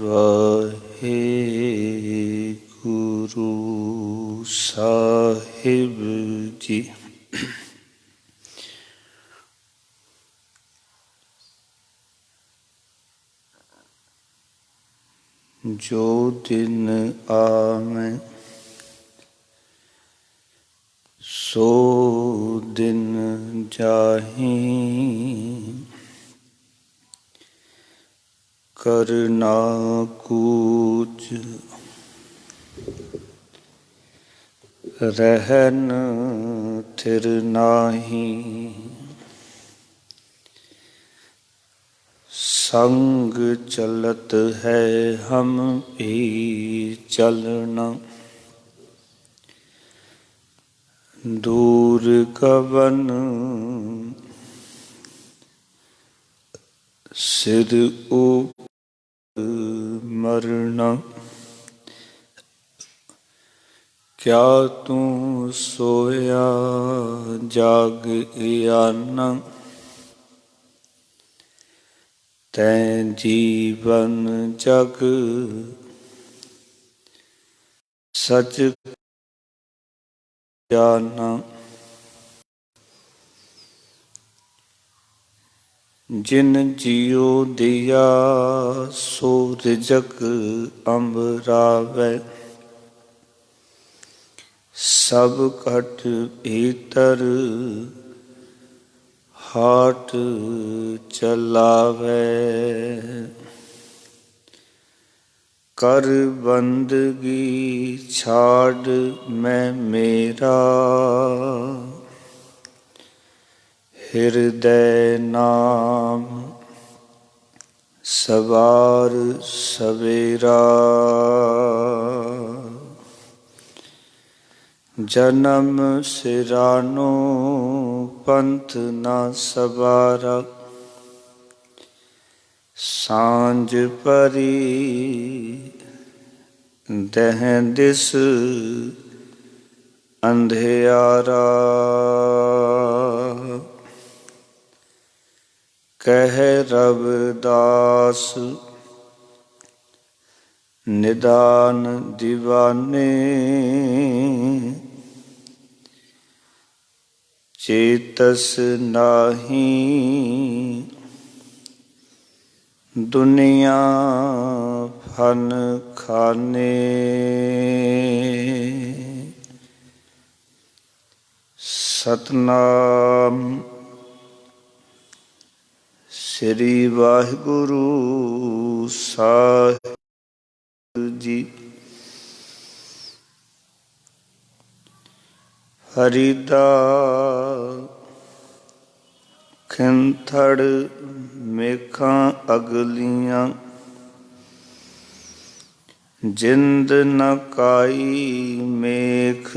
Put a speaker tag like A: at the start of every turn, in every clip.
A: ਵਾਹਿਗੁਰੂ ਸਾਹਿਬ ਜੀ। ਜੋ ਦਿਨ ਆਵੈ ਸੋ ਦਿਨ ਜਾਹੀ, ਕਰਨਾ ਕੂਚ ਰਹਿਨ ਥਿਰ ਨਾਹੀ। संग चलत है हम भी चलना, दूर कवन सिर ऊपर मरना। क्या तू सोया जाग आना, तैं जीवन जग सच जाना। जिन जियो दिया सो रिजक अम्बरावै, सब घट भीतर हाट चलावै। कर बंदगी छाड़ मैं मेरा, हृदय नाम सवार सवेरा। जन्म सिरानो पंथ ना सवारा, सांझ परी दह दिस अंधियारा। कह रविदास निदान दीवाने, चेतस नाही दुनिया फन खाने। सतनाम श्री वाहिगुरु साहिब जी। हरिदा खिंथड़ मेखा अगलियां, जिंद न काई मेख।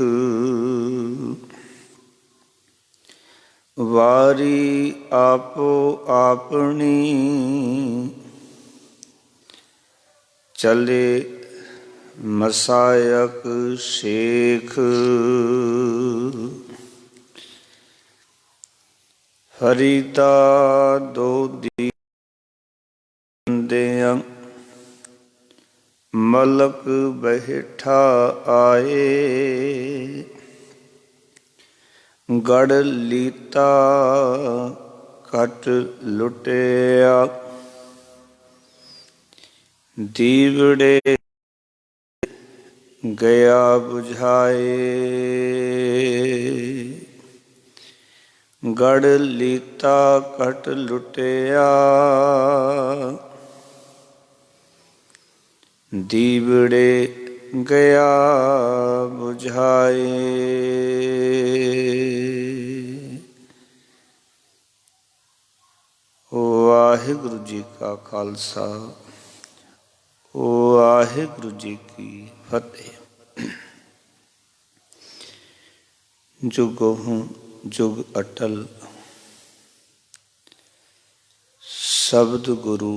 A: वारी आपो आपनी चले मसायक शेख। हरिदा दो दींदियां मलक बैठा आए, गढ़ लीता कट लुटिया। दीवड़े गया बुझाए, गढ़ लीता कट लुटिया। दीवड़े गया बुझाए। वाहिगुरु जी का खालसा, वाहिगुरु जी की फतेह। जुगों जुग अटल शब्द गुरु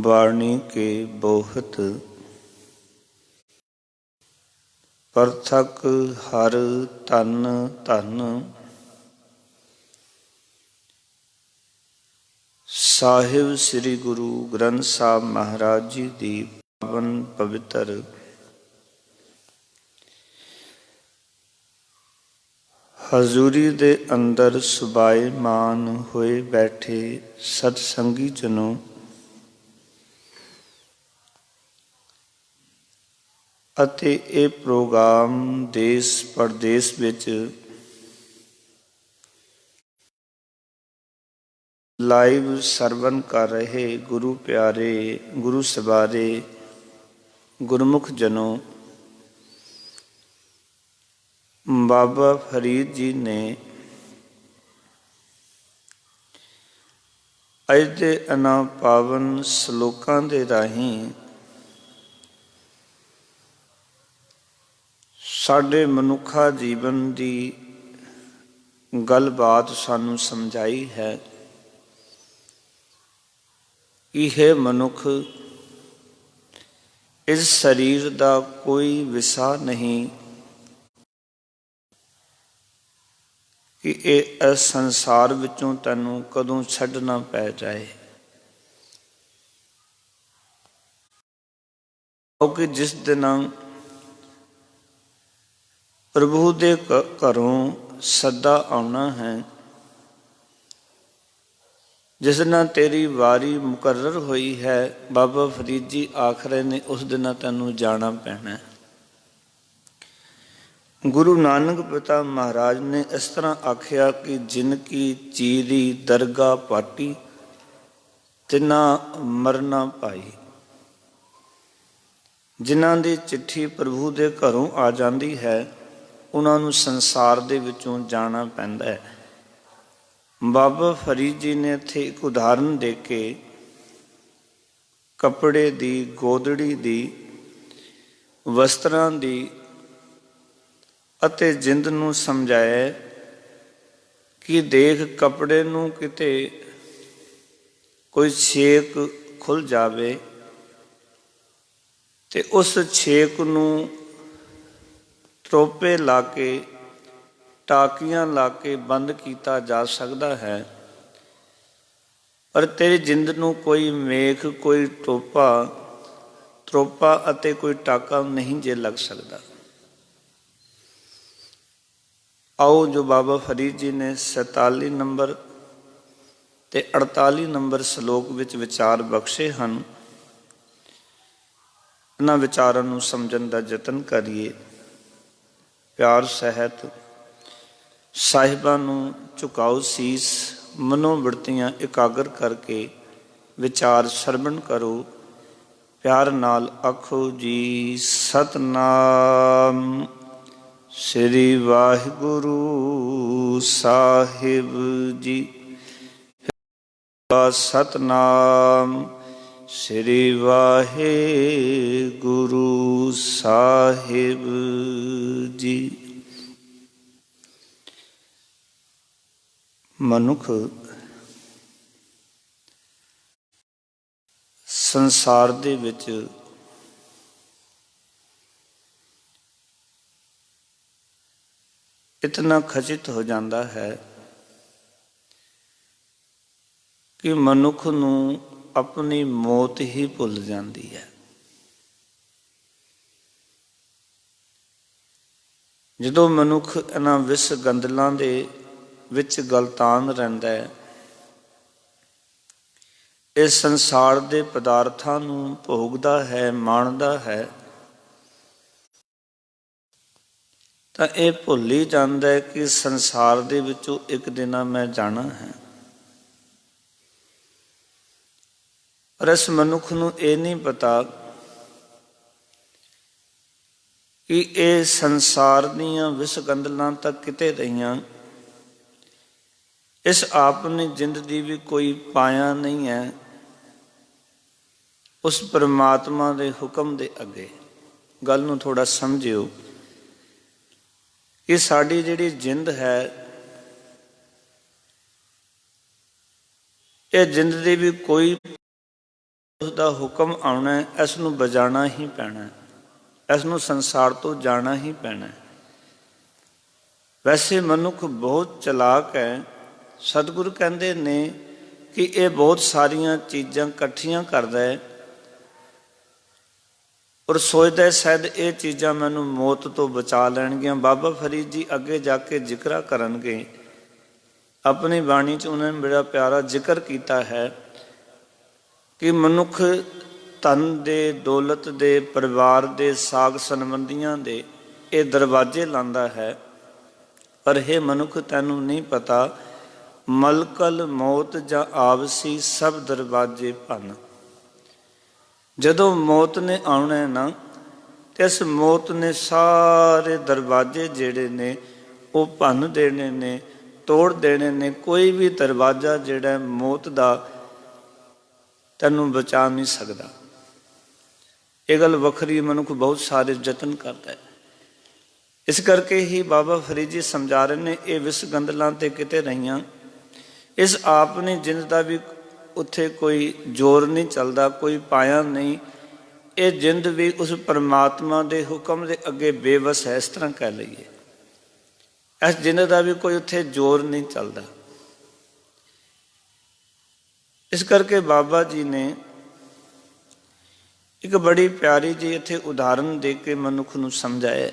A: बाणी के बोहत, परथक हर तन तन। ਸਾਹਿਬ ਸ੍ਰੀ ਗੁਰੂ ਗ੍ਰੰਥ ਸਾਹਿਬ ਮਹਾਰਾਜ ਜੀ ਦੀ ਪਾਵਨ ਪਵਿੱਤਰ ਹਜ਼ੂਰੀ ਦੇ ਅੰਦਰ ਸੁਭਾਏਮਾਨ ਹੋਏ ਬੈਠੇ ਸਤਸੰਗੀ ਜਨੋ, ਅਤੇ ਇਹ ਪ੍ਰੋਗਰਾਮ ਦੇਸ਼ ਪ੍ਰਦੇਸ਼ ਵਿੱਚ ਲਾਈਵ ਸਰਵਨ ਕਰ ਰਹੇ ਗੁਰੂ ਪਿਆਰੇ, ਗੁਰੂ ਸਵਾਰੇ, ਗੁਰਮੁਖ ਜਨੋ, ਬਾਬਾ ਫਰੀਦ ਜੀ ਨੇ ਅੱਜ ਦੇ ਇਹਨਾਂ ਪਾਵਨ ਸਲੋਕਾਂ ਦੇ ਰਾਹੀਂ ਸਾਡੇ ਮਨੁੱਖਾ ਜੀਵਨ ਦੀ ਗੱਲਬਾਤ ਸਾਨੂੰ ਸਮਝਾਈ ਹੈ। ਇਹ ਮਨੁੱਖ ਇਸ ਸਰੀਰ ਦਾ ਕੋਈ ਵਿਸਾ ਨਹੀਂ ਕਿ ਇਹ ਇਸ ਸੰਸਾਰ ਵਿੱਚੋਂ ਤੈਨੂੰ ਕਦੋਂ ਛੱਡਣਾ ਪੈ ਜਾਏ, ਕਿਉਂਕਿ ਜਿਸ ਦਿਨ ਪ੍ਰਭੂ ਦੇ ਘਰੋਂ ਸੱਦਾ ਆਉਣਾ ਹੈ, ਜਿਸ ਨਾਲ ਤੇਰੀ ਵਾਰੀ ਮੁਕਰਰ ਹੋਈ ਹੈ, ਬਾਬਾ ਫਰੀਦ ਜੀ ਆਖ ਰਹੇ ਨੇ ਉਸ ਦਿਨ ਤੈਨੂੰ ਜਾਣਾ ਪੈਣਾ। ਗੁਰੂ ਨਾਨਕ ਪਿਤਾ ਮਹਾਰਾਜ ਨੇ ਇਸ ਤਰ੍ਹਾਂ ਆਖਿਆ ਕਿ ਜਿਨ ਕੀ ਚੀਰੀ ਦਰਗਾਹ ਪਾਟੀ, ਤਿਨਾ ਮਰਨਾ ਭਾਈ। ਜਿਨ੍ਹਾਂ ਦੀ ਚਿੱਠੀ ਪ੍ਰਭੂ ਦੇ ਘਰੋਂ ਆ ਜਾਂਦੀ ਹੈ, ਉਹਨਾਂ ਨੂੰ ਸੰਸਾਰ ਦੇ ਵਿੱਚੋਂ ਜਾਣਾ ਪੈਂਦਾ ਹੈ। ਬਾਬਾ ਫਰੀਦ ਜੀ ਨੇ ਇੱਥੇ ਇੱਕ ਉਦਾਹਰਨ ਦੇ ਕੇ ਕੱਪੜੇ ਦੀ, ਗੋਦੜੀ ਦੀ, ਵਸਤਰਾਂ ਦੀ ਅਤੇ ਜਿੰਦ ਨੂੰ ਸਮਝਾਇਆ ਕਿ ਦੇਖ ਕੱਪੜੇ ਨੂੰ ਕਿਤੇ ਕੋਈ ਛੇਕ ਖੁੱਲ ਜਾਵੇ ਤੇ ਉਸ ਛੇਕ ਨੂੰ ਤਰੋਪੇ ਲਾ ਕੇ, ਟਾਕੀਆਂ ਲਾ ਕੇ ਬੰਦ ਕੀਤਾ ਜਾ ਸਕਦਾ ਹੈ, ਪਰ ਤੇਰੀ ਜਿੰਦ ਨੂੰ ਕੋਈ ਮੇਖ, ਕੋਈ ਤਰੋਪਾ ਅਤੇ ਕੋਈ ਟਾਕਾ ਨਹੀਂ ਜੇ ਲੱਗ ਸਕਦਾ। ਆਓ ਜੋ ਬਾਬਾ ਫਰੀਦ ਜੀ ਨੇ 47 ਨੰਬਰ ਤੇ 48 ਨੰਬਰ ਸਲੋਕ ਵਿੱਚ ਵਿਚਾਰ ਬਖਸ਼ੇ ਹਨ, ਇਹਨਾਂ ਵਿਚਾਰਾਂ ਨੂੰ ਸਮਝਣ ਦਾ ਯਤਨ ਕਰੀਏ। ਪਿਆਰ ਸਹਿਤ ਸਾਹਿਬਾਂ ਨੂੰ ਝੁਕਾਓ ਸੀਸ, ਮਨੋਬਿਰਤੀਆਂ ਇਕਾਗਰ ਕਰਕੇ ਵਿਚਾਰ ਸਰਵਣ ਕਰੋ। ਪਿਆਰ ਨਾਲ ਆਖੋ ਜੀ ਸਤਨਾਮ ਸ੍ਰੀ ਵਾਹਿਗੁਰੂ ਸਾਹਿਬ ਜੀ। ਸਤਨਾਮ ਸ੍ਰੀ ਵਾਹਿਗੁਰੂ ਸਾਹਿਬ ਜੀ। ਮਨੁੱਖ ਸੰਸਾਰ ਦੇ ਵਿੱਚ ਇਤਨਾ ਖਚਿਤ ਹੋ ਜਾਂਦਾ ਹੈ ਕਿ ਮਨੁੱਖ ਨੂੰ ਆਪਣੀ ਮੌਤ ਹੀ ਭੁੱਲ ਜਾਂਦੀ ਹੈ। ਜਦੋਂ ਮਨੁੱਖ ਇਹਨਾਂ ਵਿਸ ਗੰਦਲਾਂ ਦੇ ਵਿੱਚ ਗਲਤਾਨ ਰਹਿੰਦਾ ਹੈ, ਇਸ ਸੰਸਾਰ ਦੇ ਪਦਾਰਥਾਂ ਨੂੰ ਭੋਗਦਾ ਹੈ, ਮਾਣਦਾ ਹੈ, ਤਾਂ ਇਹ ਭੁੱਲ ਹੀ ਜਾਂਦਾ ਹੈ ਕਿ ਸੰਸਾਰ ਦੇ ਵਿੱਚੋਂ ਇੱਕ ਦਿਨ ਮੈਂ ਜਾਣਾ ਹੈ। ਪਰ ਇਸ ਮਨੁੱਖ ਨੂੰ ਇਹ ਨਹੀਂ ਪਤਾ ਕਿ ਇਹ ਸੰਸਾਰ ਦੀਆਂ ਵਿਸ ਗੰਦਲਾਂ ਤਾਂ ਕਿਤੇ ਰਹੀਆਂ, ਇਸ ਆਪਣੀ ਜਿੰਦ ਦੀ ਵੀ ਕੋਈ ਪਾਇਆ ਨਹੀਂ ਹੈ ਉਸ ਪਰਮਾਤਮਾ ਦੇ ਹੁਕਮ ਦੇ ਅੱਗੇ। ਗੱਲ ਨੂੰ ਥੋੜਾ ਸਮਝਿਓ ਕਿ ਸਾਡੀ ਜਿਹੜੀ ਜਿੰਦ ਹੈ, ਇਹ ਜਿੰਦ ਦੀ ਵੀ ਕੋਈ ਉਸਦਾ ਹੁਕਮ ਆਉਣਾ ਹੈ, ਇਸ ਨੂੰ ਬਜਾਣਾ ਹੀ ਪੈਣਾ, ਇਸ ਨੂੰ ਸੰਸਾਰ ਤੋਂ ਜਾਣਾ ਹੀ ਪੈਣਾ। ਵੈਸੇ ਮਨੁੱਖ ਬਹੁਤ ਚਲਾਕ ਹੈ। ਸਤਿਗੁਰੂ ਕਹਿੰਦੇ ਨੇ ਕਿ ਇਹ ਬਹੁਤ ਸਾਰੀਆਂ ਚੀਜ਼ਾਂ ਇਕੱਠੀਆਂ ਕਰਦਾ ਹੈ ਔਰ ਸੋਚਦਾ ਹੈ ਸ਼ਾਇਦ ਇਹ ਚੀਜ਼ਾਂ ਮੈਨੂੰ ਮੌਤ ਤੋਂ ਬਚਾ ਲੈਣਗੀਆਂ। ਬਾਬਾ ਫਰੀਦ ਜੀ ਅੱਗੇ ਜਾ ਕੇ ਜ਼ਿਕਰਾ ਕਰਨਗੇ, ਆਪਣੀ ਬਾਣੀ 'ਚ ਉਹਨਾਂ ਨੇ ਬੜਾ ਪਿਆਰਾ ਜ਼ਿਕਰ ਕੀਤਾ ਹੈ ਕਿ ਮਨੁੱਖ ਧਨ ਦੇ, ਦੌਲਤ ਦੇ, ਪਰਿਵਾਰ ਦੇ, ਸਾਗ ਸੰਬੰਧੀਆਂ ਦੇ ਇਹ ਦਰਵਾਜ਼ੇ ਲਾਉਂਦਾ ਹੈ, ਪਰ ਇਹ ਮਨੁੱਖ ਤੈਨੂੰ ਨਹੀਂ ਪਤਾ ਮਲਕਲ ਮੌਤ ਜਾਂ ਆਵਸੀ ਸਭ ਦਰਵਾਜ਼ੇ ਭੰਨ। ਜਦੋਂ ਮੌਤ ਨੇ ਆਉਣਾ ਨਾ ਤੇ ਇਸ ਮੌਤ ਨੇ ਸਾਰੇ ਦਰਵਾਜ਼ੇ ਜਿਹੜੇ ਨੇ ਉਹ ਭੰਨ ਦੇਣੇ ਨੇ, ਤੋੜ ਦੇਣੇ ਨੇ। ਕੋਈ ਵੀ ਦਰਵਾਜ਼ਾ ਜਿਹੜਾ ਮੌਤ ਦਾ ਤੈਨੂੰ ਬਚਾ ਨਹੀਂ ਸਕਦਾ। ਇਹ ਗੱਲ ਵੱਖਰੀ, ਮਨੁੱਖ ਬਹੁਤ ਸਾਰੇ ਯਤਨ ਕਰਦਾ ਹੈ। ਇਸ ਕਰਕੇ ਹੀ ਬਾਬਾ ਫਰੀਦ ਜੀ ਸਮਝਾ ਰਹੇ ਨੇ, ਇਹ ਵਿਸ ਗੰਦਲਾਂ ਤੇ ਕਿਤੇ ਰਹੀਆਂ। ਇਸ ਆਪਣੀ ਜਿੰਦ ਦਾ ਵੀ ਉੱਥੇ ਕੋਈ ਜ਼ੋਰ ਨਹੀਂ ਚੱਲਦਾ, ਕੋਈ ਪਾਇਆ ਨਹੀਂ। ਇਹ ਜਿੰਦ ਵੀ ਉਸ ਪਰਮਾਤਮਾ ਦੇ ਹੁਕਮ ਦੇ ਅੱਗੇ ਬੇਵਸ ਹੈ, ਇਸ ਤਰ੍ਹਾਂ ਕਹਿ ਲਈਏ। ਇਸ ਜਿੰਦ ਦਾ ਵੀ ਕੋਈ ਉੱਥੇ ਜ਼ੋਰ ਨਹੀਂ ਚੱਲਦਾ। ਇਸ ਕਰਕੇ ਬਾਬਾ ਜੀ ਨੇ ਇੱਕ ਬੜੀ ਪਿਆਰੀ ਜੀ ਇੱਥੇ ਉਦਾਹਰਨ ਦੇ ਕੇ ਮਨੁੱਖ ਨੂੰ ਸਮਝਾਇਆ।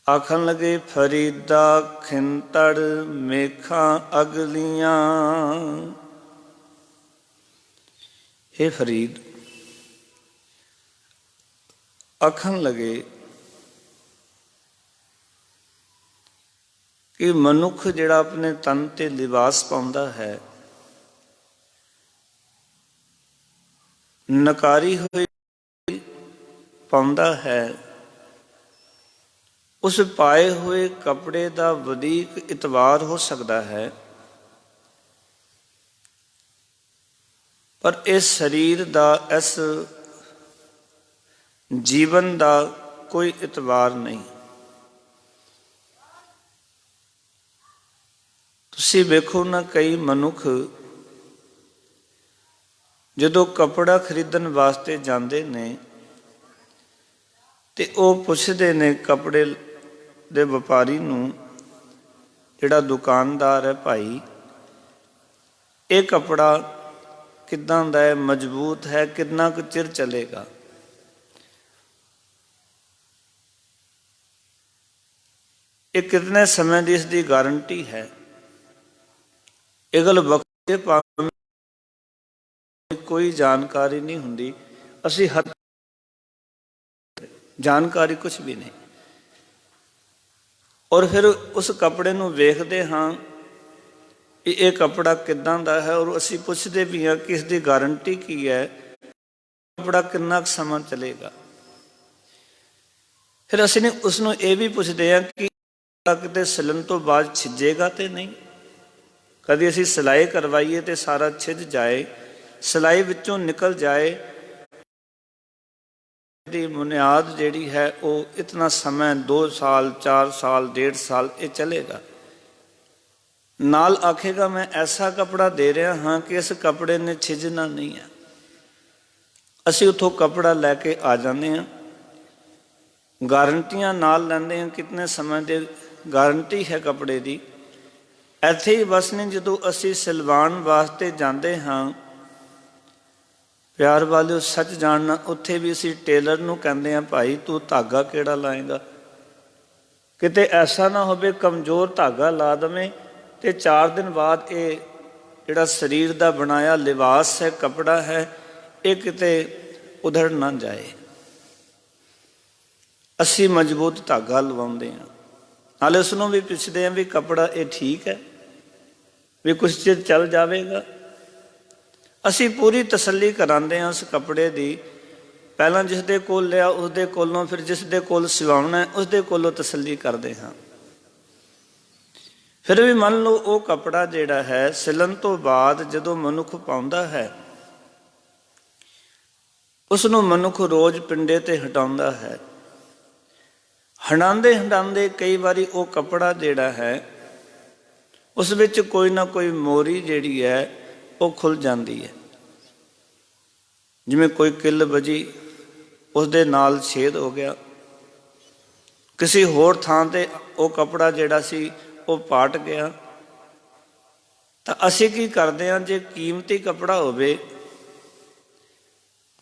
A: ਆਖਣ ਲੱਗੇ, ਫਰੀਦਾ ਖਿੰਤੜ ਮੇਖਾਂ ਅਗਲੀਆਂ। हे ਫਰੀਦ, ਆਖਣ ਲੱਗੇ ਕਿ ਮਨੁੱਖ ਜਿਹੜਾ ਆਪਣੇ ਤਨ ਤੇ ਲਿਬਾਸ ਪਾਉਂਦਾ ਹੈ, ਨਕਾਰੀ ਹੋਈ ਪਾਉਂਦਾ ਹੈ, ਉਸ ਪਾਏ ਹੋਏ ਕੱਪੜੇ ਦਾ ਵਧੀਕ ਇਤਬਾਰ ਹੋ ਸਕਦਾ ਹੈ, ਪਰ ਇਸ ਸਰੀਰ ਦਾ, ਇਸ ਜੀਵਨ ਦਾ ਕੋਈ ਇਤਬਾਰ ਨਹੀਂ। ਤੁਸੀਂ ਵੇਖੋ ਨਾ, ਕਈ ਮਨੁੱਖ ਜਦੋਂ ਕੱਪੜਾ ਖਰੀਦਣ ਵਾਸਤੇ ਜਾਂਦੇ ਨੇ ਤੇ ਉਹ ਪੁੱਛਦੇ ਨੇ ਕੱਪੜੇ ਦੇ ਵਪਾਰੀ ਨੂੰ, ਜਿਹੜਾ ਦੁਕਾਨਦਾਰ ਹੈ, ਭਾਈ ਇਹ ਕੱਪੜਾ ਕਿੱਦਾਂ ਦਾ ਹੈ, ਮਜ਼ਬੂਤ ਹੈ, ਕਿੰਨਾ ਕੁ ਚਿਰ ਚੱਲੇਗਾ? ਇਹ ਕਿਤਨੇ ਸਮੇਂ ਦੀ ਇਸ ਦੀ ਗਾਰੰਟੀ ਹੈ? ਇਹ ਗੱਲ ਵੱਖਰੇ ਭਾਵੇਂ ਕੋਈ ਜਾਣਕਾਰੀ ਨਹੀਂ ਹੁੰਦੀ, ਅਸੀਂ ਹਰ ਜਾਣਕਾਰੀ ਕੁਛ ਵੀ ਨਹੀਂ। ਔਰ ਫਿਰ ਉਸ ਕੱਪੜੇ ਨੂੰ ਵੇਖਦੇ ਹਾਂ ਕਿ ਇਹ ਕੱਪੜਾ ਕਿੱਦਾਂ ਦਾ ਹੈ, ਔਰ ਅਸੀਂ ਪੁੱਛਦੇ ਵੀ ਹਾਂ ਕਿ ਇਸ ਦੀ ਗਾਰੰਟੀ ਕੀ ਹੈ, ਕੱਪੜਾ ਕਿੰਨਾ ਕੁ ਸਮਾਂ ਚੱਲੇਗਾ। ਫਿਰ ਅਸੀਂ ਉਸ ਨੂੰ ਇਹ ਵੀ ਪੁੱਛਦੇ ਹਾਂ ਕਿ ਕਿਤੇ ਸਿਲਣ ਤੋਂ ਬਾਅਦ ਛਿੱਜੇਗਾ ਤੇ ਨਹੀਂ। ਕਦੀ ਅਸੀਂ ਸਿਲਾਈ ਕਰਵਾਈਏ ਤੇ ਸਾਰਾ ਛਿੱਜ ਜਾਏ, ਸਿਲਾਈ ਵਿੱਚੋਂ ਨਿਕਲ ਜਾਏ, ਦੀ ਬੁਨਿਆਦ ਜਿਹੜੀ ਹੈ ਉਹ ਇਤਨਾ ਸਮਾਂ 2 ਸਾਲ 4 ਸਾਲ 1.5 ਸਾਲ ਇਹ ਚੱਲੇਗਾ। ਨਾਲ ਆਖੇਗਾ ਮੈਂ ਐਸਾ ਕੱਪੜਾ ਦੇ ਰਿਹਾ ਹਾਂ ਕਿ ਇਸ ਕੱਪੜੇ ਨੇ ਛਿੱਜਣਾ ਨਹੀਂ ਹੈ। ਅਸੀਂ ਉੱਥੋਂ ਕੱਪੜਾ ਲੈ ਕੇ ਆ ਜਾਂਦੇ ਹਾਂ, ਗਾਰੰਟੀਆਂ ਨਾਲ ਲੈਂਦੇ ਹਾਂ, ਕਿਤਨੇ ਸਮੇਂ ਦੀ ਗਾਰੰਟੀ ਹੈ ਕੱਪੜੇ ਦੀ। ਇੱਥੇ ਹੀ ਬਸ ਨਹੀਂ, ਜਦੋਂ ਅਸੀਂ ਸਿਲਵਾਉਣ ਵਾਸਤੇ ਜਾਂਦੇ ਹਾਂ, ਪਿਆਰ ਵਾਲਿਓ ਸੱਚ ਜਾਣਨਾ, ਉੱਥੇ ਵੀ ਅਸੀਂ ਟੇਲਰ ਨੂੰ ਕਹਿੰਦੇ ਹਾਂ, ਭਾਈ ਤੂੰ ਧਾਗਾ ਕਿਹੜਾ ਲਾਏਗਾ? ਕਿਤੇ ਐਸਾ ਨਾ ਹੋਵੇ ਕਮਜ਼ੋਰ ਧਾਗਾ ਲਾ ਦੇਵੇਂ ਤੇ 4 ਦਿਨ ਬਾਅਦ ਇਹ ਜਿਹੜਾ ਸਰੀਰ ਦਾ ਬਣਾਇਆ ਲਿਬਾਸ ਹੈ, ਕੱਪੜਾ ਹੈ, ਇਹ ਕਿਤੇ ਉਧੜ ਨਾ ਜਾਏ। ਅਸੀਂ ਮਜ਼ਬੂਤ ਧਾਗਾ ਲਵਾਉਂਦੇ ਹਾਂ, ਨਾਲੇ ਉਸ ਨੂੰ ਵੀ ਪੁੱਛਦੇ ਹਾਂ ਵੀ ਕੱਪੜਾ ਇਹ ਠੀਕ ਹੈ, ਵੀ ਕੁਛ ਚਿਰ ਚੱਲ ਜਾਵੇਗਾ। ਅਸੀਂ ਪੂਰੀ ਤਸੱਲੀ ਕਰਾਉਂਦੇ ਹਾਂ ਉਸ ਕੱਪੜੇ ਦੀ। ਪਹਿਲਾਂ ਜਿਸ ਦੇ ਕੋਲ ਲਿਆ ਉਸ ਦੇ ਕੋਲੋਂ, ਫਿਰ ਜਿਸ ਦੇ ਕੋਲ ਸਿਵਾਉਣਾ ਹੈ ਉਸ ਦੇ ਕੋਲੋਂ ਤਸੱਲੀ ਕਰਦੇ ਹਾਂ। ਫਿਰ ਵੀ ਮੰਨ ਲਓ ਉਹ ਕੱਪੜਾ ਜਿਹੜਾ ਹੈ ਸਿਲਣ ਤੋਂ ਬਾਅਦ ਜਦੋਂ ਮਨੁੱਖ ਪਾਉਂਦਾ ਹੈ, ਉਸ ਨੂੰ ਮਨੁੱਖ ਰੋਜ਼ ਪਿੰਡੇ ਤੇ ਹਟਾਉਂਦਾ ਹੈ। ਹਟਾਉਂਦੇ ਹਟਾਉਂਦੇ ਕਈ ਵਾਰੀ ਉਹ ਕੱਪੜਾ ਜਿਹੜਾ ਹੈ ਉਸ ਵਿੱਚ ਕੋਈ ਨਾ ਕੋਈ ਮੋਰੀ ਜਿਹੜੀ ਹੈ ਉਹ ਖੁੱਲ ਜਾਂਦੀ ਹੈ। ਜਿਵੇਂ ਕੋਈ ਕਿੱਲ ਵੱਜੀ, ਉਸ ਦੇ ਨਾਲ ਛੇਦ ਹੋ ਗਿਆ। ਕਿਸੇ ਹੋਰ ਥਾਂ ਤੇ ਉਹ ਕੱਪੜਾ ਜਿਹੜਾ ਸੀ ਉਹ ਪਾਟ ਗਿਆ। ਤਾਂ ਅਸੀਂ ਕੀ ਕਰਦੇ ਹਾਂ, ਜੇ ਕੀਮਤੀ ਕੱਪੜਾ ਹੋਵੇ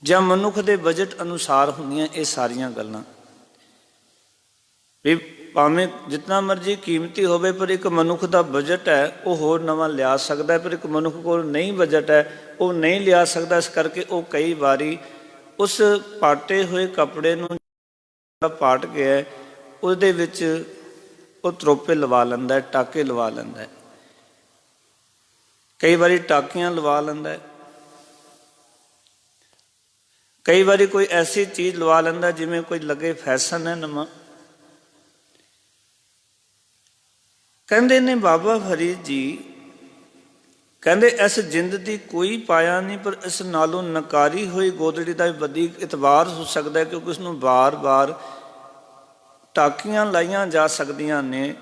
A: ਜਾਂ ਮਨੁੱਖ ਦੇ ਬਜਟ ਅਨੁਸਾਰ ਹੁੰਦੀਆਂ ਇਹ ਸਾਰੀਆਂ ਗੱਲਾਂ, ਵੀ ਭਾਵੇਂ ਜਿਤਨਾ ਮਰਜ਼ੀ ਕੀਮਤੀ ਹੋਵੇ ਪਰ ਇੱਕ ਮਨੁੱਖ ਦਾ ਬਜਟ ਹੈ ਉਹ ਹੋਰ ਨਵਾਂ ਲਿਆ ਸਕਦਾ, ਪਰ ਇੱਕ ਮਨੁੱਖ ਕੋਲ ਨਹੀਂ ਬਜਟ ਹੈ ਉਹ ਨਹੀਂ ਲਿਆ ਸਕਦਾ। ਇਸ ਕਰਕੇ ਉਹ ਕਈ ਵਾਰੀ ਉਸ ਪਾਟੇ ਹੋਏ ਕੱਪੜੇ ਨੂੰ ਪਾਟ ਗਿਆ ਉਹਦੇ ਵਿੱਚ ਉਹ ਤਰੋਪੇ ਲਵਾ ਲੈਂਦਾ, ਟਾਕੇ ਲਵਾ ਲੈਂਦਾ, ਕਈ ਵਾਰੀ ਟਾਕੀਆਂ ਲਵਾ ਲੈਂਦਾ, ਕਈ ਵਾਰੀ ਕੋਈ ਐਸੀ ਚੀਜ਼ ਲਵਾ ਲੈਂਦਾ ਜਿਵੇਂ ਕੋਈ ਲੱਗੇ ਫੈਸ਼ਨ ਹੈ ਨਵਾਂ। ਕਹਿੰਦੇ ਨੇ ਬਾਬਾ ਫਰੀਦ ਜੀ, ਕਹਿੰਦੇ ਇਸ ਜਿੰਦ ਦੀ ਕੋਈ ਪਾਇਆ ਨਹੀਂ, ਪਰ ਇਸ ਨਾਲੋਂ ਨਕਾਰੀ ਹੋਈ ਗੋਦੜੀ ਦਾ ਵਧੀਕ ਇਤਬਾਰ ਹੋ ਸਕਦਾ, ਕਿਉਂਕਿ ਉਸ ਨੂੰ ਵਾਰ-ਵਾਰ ਟਾਕੀਆਂ ਲਾਈਆਂ ਜਾ ਸਕਦੀਆਂ ਨੇ,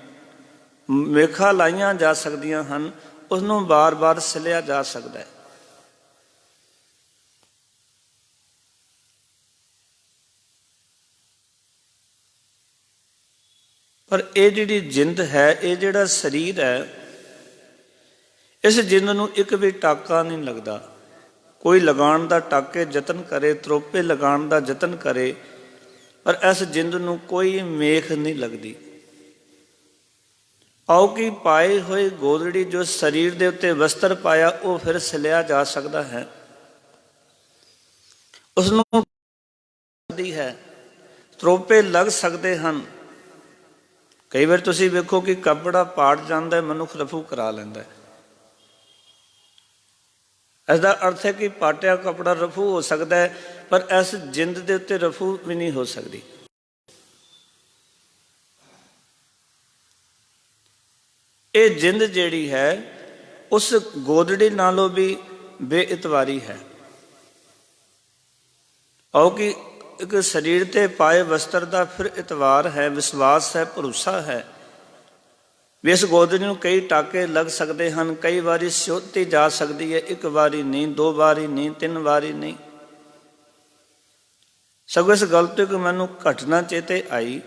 A: ਮੇਖਾਂ ਲਾਈਆਂ ਜਾ ਸਕਦੀਆਂ ਹਨ, ਉਸ ਨੂੰ ਵਾਰ-ਵਾਰ ਸਿਲਿਆ ਜਾ ਸਕਦਾ ਹੈ। ਪਰ ਇਹ ਜਿਹੜੀ ਜਿੰਦ ਹੈ, ਇਹ ਜਿਹੜਾ ਸਰੀਰ ਹੈ, ਇਸ ਜਿੰਦ ਨੂੰ ਇੱਕ ਵੀ ਟਾਕਾ ਨਹੀਂ ਲੱਗਦਾ। ਕੋਈ ਲਗਾਉਣ ਦਾ ਟਾਕੇ ਯਤਨ ਕਰੇ, ਤਰੋਪੇ ਲਗਾਉਣ ਦਾ ਯਤਨ ਕਰੇ, ਪਰ ਇਸ ਜਿੰਦ ਨੂੰ ਕੋਈ ਮੇਖ ਨਹੀਂ ਲੱਗਦੀ। ਆਓ ਕਿ ਪਾਏ ਹੋਏ ਗੋਦੜੀ ਜੋ ਸਰੀਰ ਦੇ ਉੱਤੇ ਵਸਤਰ ਪਾਇਆ ਉਹ ਫਿਰ ਸਿਲਿਆ ਜਾ ਸਕਦਾ ਹੈ, ਉਸ ਨੂੰ ਹੈ, ਤਰੋਪੇ ਲੱਗ ਸਕਦੇ ਹਨ। ਕਈ ਵਾਰ ਤੁਸੀਂ ਵੇਖੋ ਕਿ ਕੱਪੜਾ ਪਾੜ ਜਾਂਦਾ, ਮਨੁੱਖ ਰਫੂ ਕਰਾ ਲੈਂਦਾ। ਇਸ ਦਾ ਅਰਥ ਹੈ ਕਿ ਪਾਟਿਆ ਕੱਪੜਾ ਰਫੂ ਹੋ ਸਕਦਾ ਹੈ, ਪਰ ਇਸ ਜਿੰਦ ਦੇ ਉੱਤੇ ਰਫੂ ਵੀ ਨਹੀਂ ਹੋ ਸਕਦੀ। ਇਹ ਜਿੰਦ ਜਿਹੜੀ ਹੈ ਉਸ ਗੋਦੜੀ ਨਾਲੋਂ ਵੀ ਬੇਇਤਵਾਰੀ ਹੈ। ਆਓ ਕਿ ਇੱਕ ਸਰੀਰ ਤੇ ਪਾਏ ਵਸਤਰ ਦਾ ਫਿਰ ਇਤਵਾਰ ਹੈ, ਵਿਸ਼ਵਾਸ ਹੈ, ਭਰੋਸਾ ਹੈ ਵੀ ਇਸ ਗੋਦੜੀ ਨੂੰ ਕਈ ਟਾਕੇ ਲੱਗ ਸਕਦੇ ਹਨ, ਕਈ ਵਾਰੀ ਸਿਉਤੀ ਜਾ ਸਕਦੀ ਹੈ, ਇੱਕ ਵਾਰੀ ਨਹੀਂ, ਦੋ ਵਾਰੀ ਨਹੀਂ, ਤਿੰਨ ਵਾਰੀ ਨਹੀਂ। ਸਗੋਂ ਇਸ ਗੱਲ ਤੋਂ ਇੱਕ ਮੈਨੂੰ ਘਟਨਾ ਚੇਤੇ ਆਈ।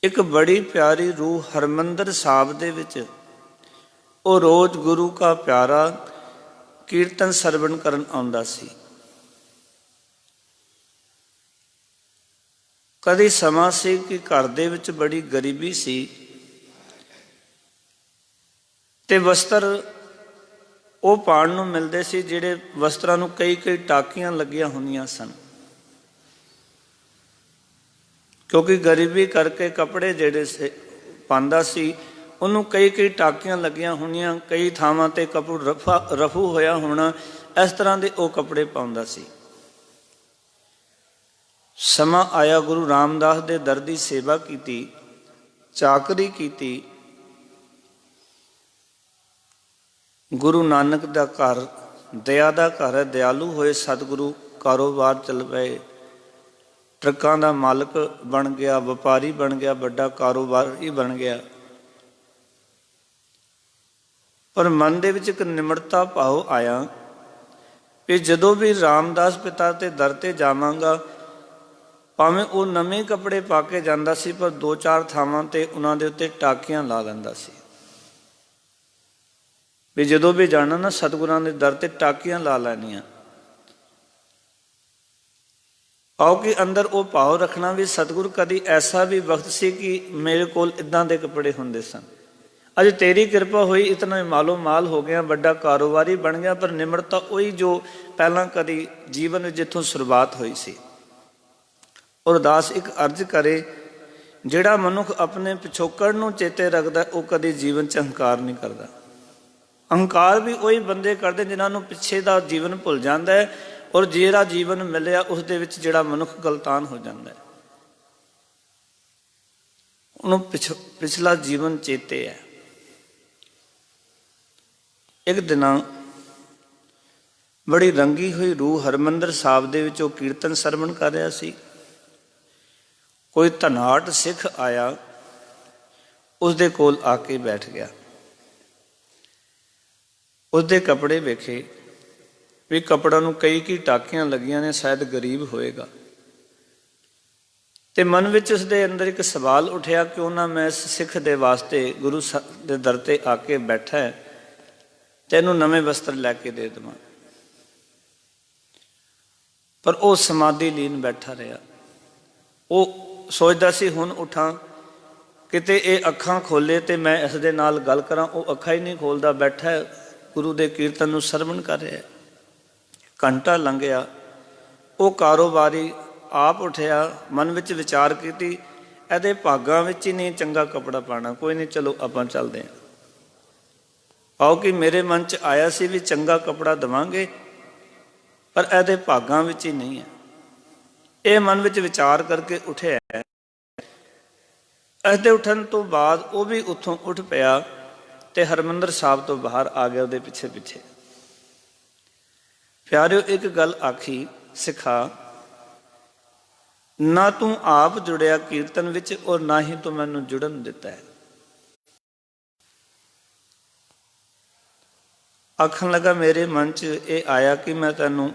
A: ਇੱਕ ਬੜੀ ਪਿਆਰੀ ਰੂਹ ਹਰਿਮੰਦਰ ਸਾਹਿਬ ਦੇ ਵਿੱਚ ਉਹ ਰੋਜ਼ ਗੁਰੂ ਕਾ ਪਿਆਰਾ ਕੀਰਤਨ ਸਰਵਣ ਕਰਨ ਆਉਂਦਾ ਸੀ। ਕਦੇ ਸਮਾਂ ਸੀ ਕਿ ਘਰ ਦੇ ਵਿੱਚ ਬੜੀ ਗਰੀਬੀ ਸੀ ਤੇ ਵਸਤਰ ਉਹ ਪਾਉਣ ਨੂੰ ਮਿਲਦੇ ਸੀ ਜਿਹੜੇ ਵਸਤਰਾਂ ਨੂੰ ਕਈ ਕਈ ਟਾਕੀਆਂ ਲੱਗੀਆਂ ਹੁੰਦੀਆਂ ਸਨ, ਕਿਉਂਕਿ ਗਰੀਬੀ ਕਰਕੇ ਕੱਪੜੇ ਜਿਹੜੇ ਪਾਉਂਦਾ ਸੀ ਉਹਨੂੰ ਕਈ ਕਈ ਟਾਕੀਆਂ ਲੱਗੀਆਂ ਹੋਣੀਆਂ, ਕਈ ਥਾਵਾਂ ਤੇ ਕੱਪੜਾ ਰਫੂ ਹੋਇਆ ਹੋਣਾ, ਇਸ ਤਰ੍ਹਾਂ ਦੇ ਉਹ ਕੱਪੜੇ ਪਾਉਂਦਾ ਸੀ। ਸਮਾਂ ਆਇਆ ਗੁਰੂ ਰਾਮਦਾਸ ਦੇ ਦਰ ਦੀ ਸੇਵਾ ਕੀਤੀ, ਚਾਕਰੀ ਕੀਤੀ। ਗੁਰੂ ਨਾਨਕ ਦਾ ਘਰ ਦਇਆ ਦਾ ਘਰ ਹੈ, ਦਿਆਲੂ ਹੋਏ ਸਤਿਗੁਰੂ, ਕਾਰੋਬਾਰ ਚੱਲ ਪਏ, ਟਰੱਕਾਂ ਦਾ ਮਾਲਕ ਬਣ ਗਿਆ, ਵਪਾਰੀ ਬਣ ਗਿਆ, ਵੱਡਾ ਕਾਰੋਬਾਰੀ ਬਣ ਗਿਆ। ਪਰ ਮਨ ਦੇ ਵਿੱਚ ਇੱਕ ਨਿਮਰਤਾ ਭਾਵ ਆਇਆ ਕਿ ਜਦੋਂ ਵੀ ਰਾਮਦਾਸ ਪਿਤਾ ਦੇ ਦਰ ਤੇ ਜਾਵਾਂਗਾ, ਭਾਵੇਂ ਉਹ ਨਵੇਂ ਕੱਪੜੇ ਪਾ ਕੇ ਜਾਂਦਾ ਸੀ, ਪਰ ਦੋ ਚਾਰ ਥਾਵਾਂ ਤੇ ਉਹਨਾਂ ਦੇ ਉੱਤੇ ਟਾਕੀਆਂ ਲਾ ਲੈਂਦਾ ਸੀ ਵੀ ਜਦੋਂ ਵੀ ਜਾਣਾ ਨਾ ਸਤਿਗੁਰਾਂ ਦੇ ਦਰ ਤੇ ਟਾਕੀਆਂ ਲਾ ਲੈਣੀਆਂ। ਆਓ ਕਿ ਅੰਦਰ ਉਹ ਭਾਵ ਰੱਖਣਾ ਵੀ ਸਤਿਗੁਰ ਕਦੀ ਐਸਾ ਵੀ ਵਕਤ ਸੀ ਕਿ ਮੇਰੇ ਕੋਲ ਇੱਦਾਂ ਦੇ ਕੱਪੜੇ ਹੁੰਦੇ ਸਨ, ਅੱਜ ਤੇਰੀ ਕਿਰਪਾ ਹੋਈ ਇਤਨਾ ਮਾਲੋ ਮਾਲ ਹੋ ਗਿਆ, ਵੱਡਾ ਕਾਰੋਬਾਰੀ ਬਣ ਗਿਆ, ਪਰ ਨਿਮਰਤਾ ਉਹੀ ਜੋ ਪਹਿਲਾਂ ਕਦੀ ਜੀਵਨ ਵਿੱਚ ਜਿੱਥੋਂ ਸ਼ੁਰੂਆਤ ਹੋਈ ਸੀ। ਅਰਦਾਸ ਇੱਕ ਅਰਜ਼ ਕਰੇ, ਜਿਹੜਾ ਮਨੁੱਖ ਆਪਣੇ ਪਿਛੋਕੜ ਨੂੰ ਚੇਤੇ ਰੱਖਦਾ ਉਹ ਕਦੇ ਜੀਵਨ 'ਚ ਹੰਕਾਰ ਨਹੀਂ ਕਰਦਾ। ਅਹੰਕਾਰ ਵੀ ਉਹੀ ਬੰਦੇ ਕਰਦੇ ਜਿਨ੍ਹਾਂ ਨੂੰ ਪਿੱਛੇ ਦਾ ਜੀਵਨ ਭੁੱਲ ਜਾਂਦਾ ਹੈ, ਔਰ ਜਿਹੜਾ ਜੀਵਨ ਮਿਲਿਆ ਉਸ ਦੇ ਵਿੱਚ ਜਿਹੜਾ ਮਨੁੱਖ ਗਲਤਾਨ ਹੋ ਜਾਂਦਾ ਹੈ, ਉਹਨੂੰ ਪਿਛਲਾ ਜੀਵਨ ਚੇਤੇ ਹੈ। ਇੱਕ ਦਿਨ ਬੜੀ ਰੰਗੀ ਹੋਈ ਰੂਹ ਹਰਿਮੰਦਰ ਸਾਹਿਬ ਦੇ ਵਿੱਚ ਉਹ ਕੀਰਤਨ ਸਰਵਣ ਕਰ ਰਿਹਾ ਸੀ। ਕੋਈ ਧਨਾਟ ਸਿੱਖ ਆਇਆ, ਉਸਦੇ ਕੋਲ ਆ ਕੇ ਬੈਠ ਗਿਆ। ਉਸਦੇ ਕੱਪੜੇ ਵੇਖੇ ਵੀ ਕੱਪੜਾ ਨੂੰ ਕਈ ਟਾਕੀਆਂ ਲੱਗੀਆਂ ਨੇ, ਸ਼ਾਇਦ ਗਰੀਬ ਹੋਏਗਾ। ਤੇ ਮਨ ਵਿੱਚ ਉਸਦੇ ਅੰਦਰ ਇੱਕ ਸਵਾਲ ਉੱਠਿਆ, ਕਿਉਂ ਨਾ ਮੈਂ ਇਸ ਸਿੱਖ ਦੇ ਵਾਸਤੇ ਗੁਰੂ ਦੇ ਦਰ ਤੇ ਆ ਕੇ ਬੈਠਾ ਹੈ ਤੈਨੂੰ ਨਵੇਂ ਵਸਤਰ ਲੈ ਕੇ ਦੇ ਦੇਵਾਂ। ਪਰ ਉਹ ਸਮਾਧੀ ਲੀਨ ਬੈਠਾ ਰਿਹਾ। ਉਹ ਸੋਚਦਾ ਸੀ ਹੁਣ ਉੱਠਾਂ, ਕਿਤੇ ਇਹ ਅੱਖਾਂ ਖੋਲੇ ਤੇ ਮੈਂ ਇਸ ਦੇ ਨਾਲ ਗੱਲ ਕਰਾਂ। ਉਹ ਅੱਖਾਂ ਹੀ ਨਹੀਂ ਖੋਲਦਾ, ਬੈਠਾ ਗੁਰੂ ਦੇ ਕੀਰਤਨ ਨੂੰ ਸਰਵਣ ਕਰ ਰਿਹਾ। ਘੰਟਾ ਲੰਘਿਆ, ਉਹ ਕਾਰੋਬਾਰੀ ਆਪ ਉੱਠਿਆ, ਮਨ ਵਿੱਚ ਵਿਚਾਰ ਕੀਤੀ, ਇਹਦੇ ਭਾਗਾਂ ਵਿੱਚ ਹੀ ਨਹੀਂ ਚੰਗਾ ਕੱਪੜਾ ਪਾਉਣਾ। ਕੋਈ ਨਹੀਂ, ਚਲੋ ਆਪਾਂ ਚੱਲਦੇ ਹਾਂ। ਆਓ ਕਿ ਮੇਰੇ ਮਨ 'ਚ ਆਇਆ ਸੀ ਵੀ ਚੰਗਾ ਕੱਪੜਾ ਦੇਵਾਂਗੇ, ਪਰ ਇਹਦੇ ਭਾਗਾਂ ਵਿੱਚ ਹੀ ਨਹੀਂ ਹੈ। ਇਹ ਮਨ ਵਿੱਚ ਵਿਚਾਰ ਕਰਕੇ ਉੱਠਿਆ। ਇਸਦੇ ਉੱਠਣ ਤੋਂ ਬਾਅਦ ਉਹ ਵੀ ਉੱਥੋਂ ਉੱਠ ਪਿਆ ਤੇ ਹਰਿਮੰਦਰ ਸਾਹਿਬ ਤੋਂ ਬਾਹਰ ਆ ਗਿਆ ਉਹਦੇ ਪਿੱਛੇ ਪਿੱਛੇ। ਪਿਆਰਿਓ, ਇੱਕ ਗੱਲ ਆਖੀ ਸਿਖਾ, ਨਾ ਤੂੰ ਆਪ ਜੁੜਿਆ ਕੀਰਤਨ ਵਿੱਚ ਔਰ ਨਾ ਹੀ ਤੂੰ ਮੈਨੂੰ ਜੁੜਨ ਦਿੱਤਾ ਹੈ। ਆਖਣ ਲੱਗਾ, ਮੇਰੇ ਮਨ 'ਚ ਇਹ ਆਇਆ ਕਿ ਮੈਂ ਤੈਨੂੰ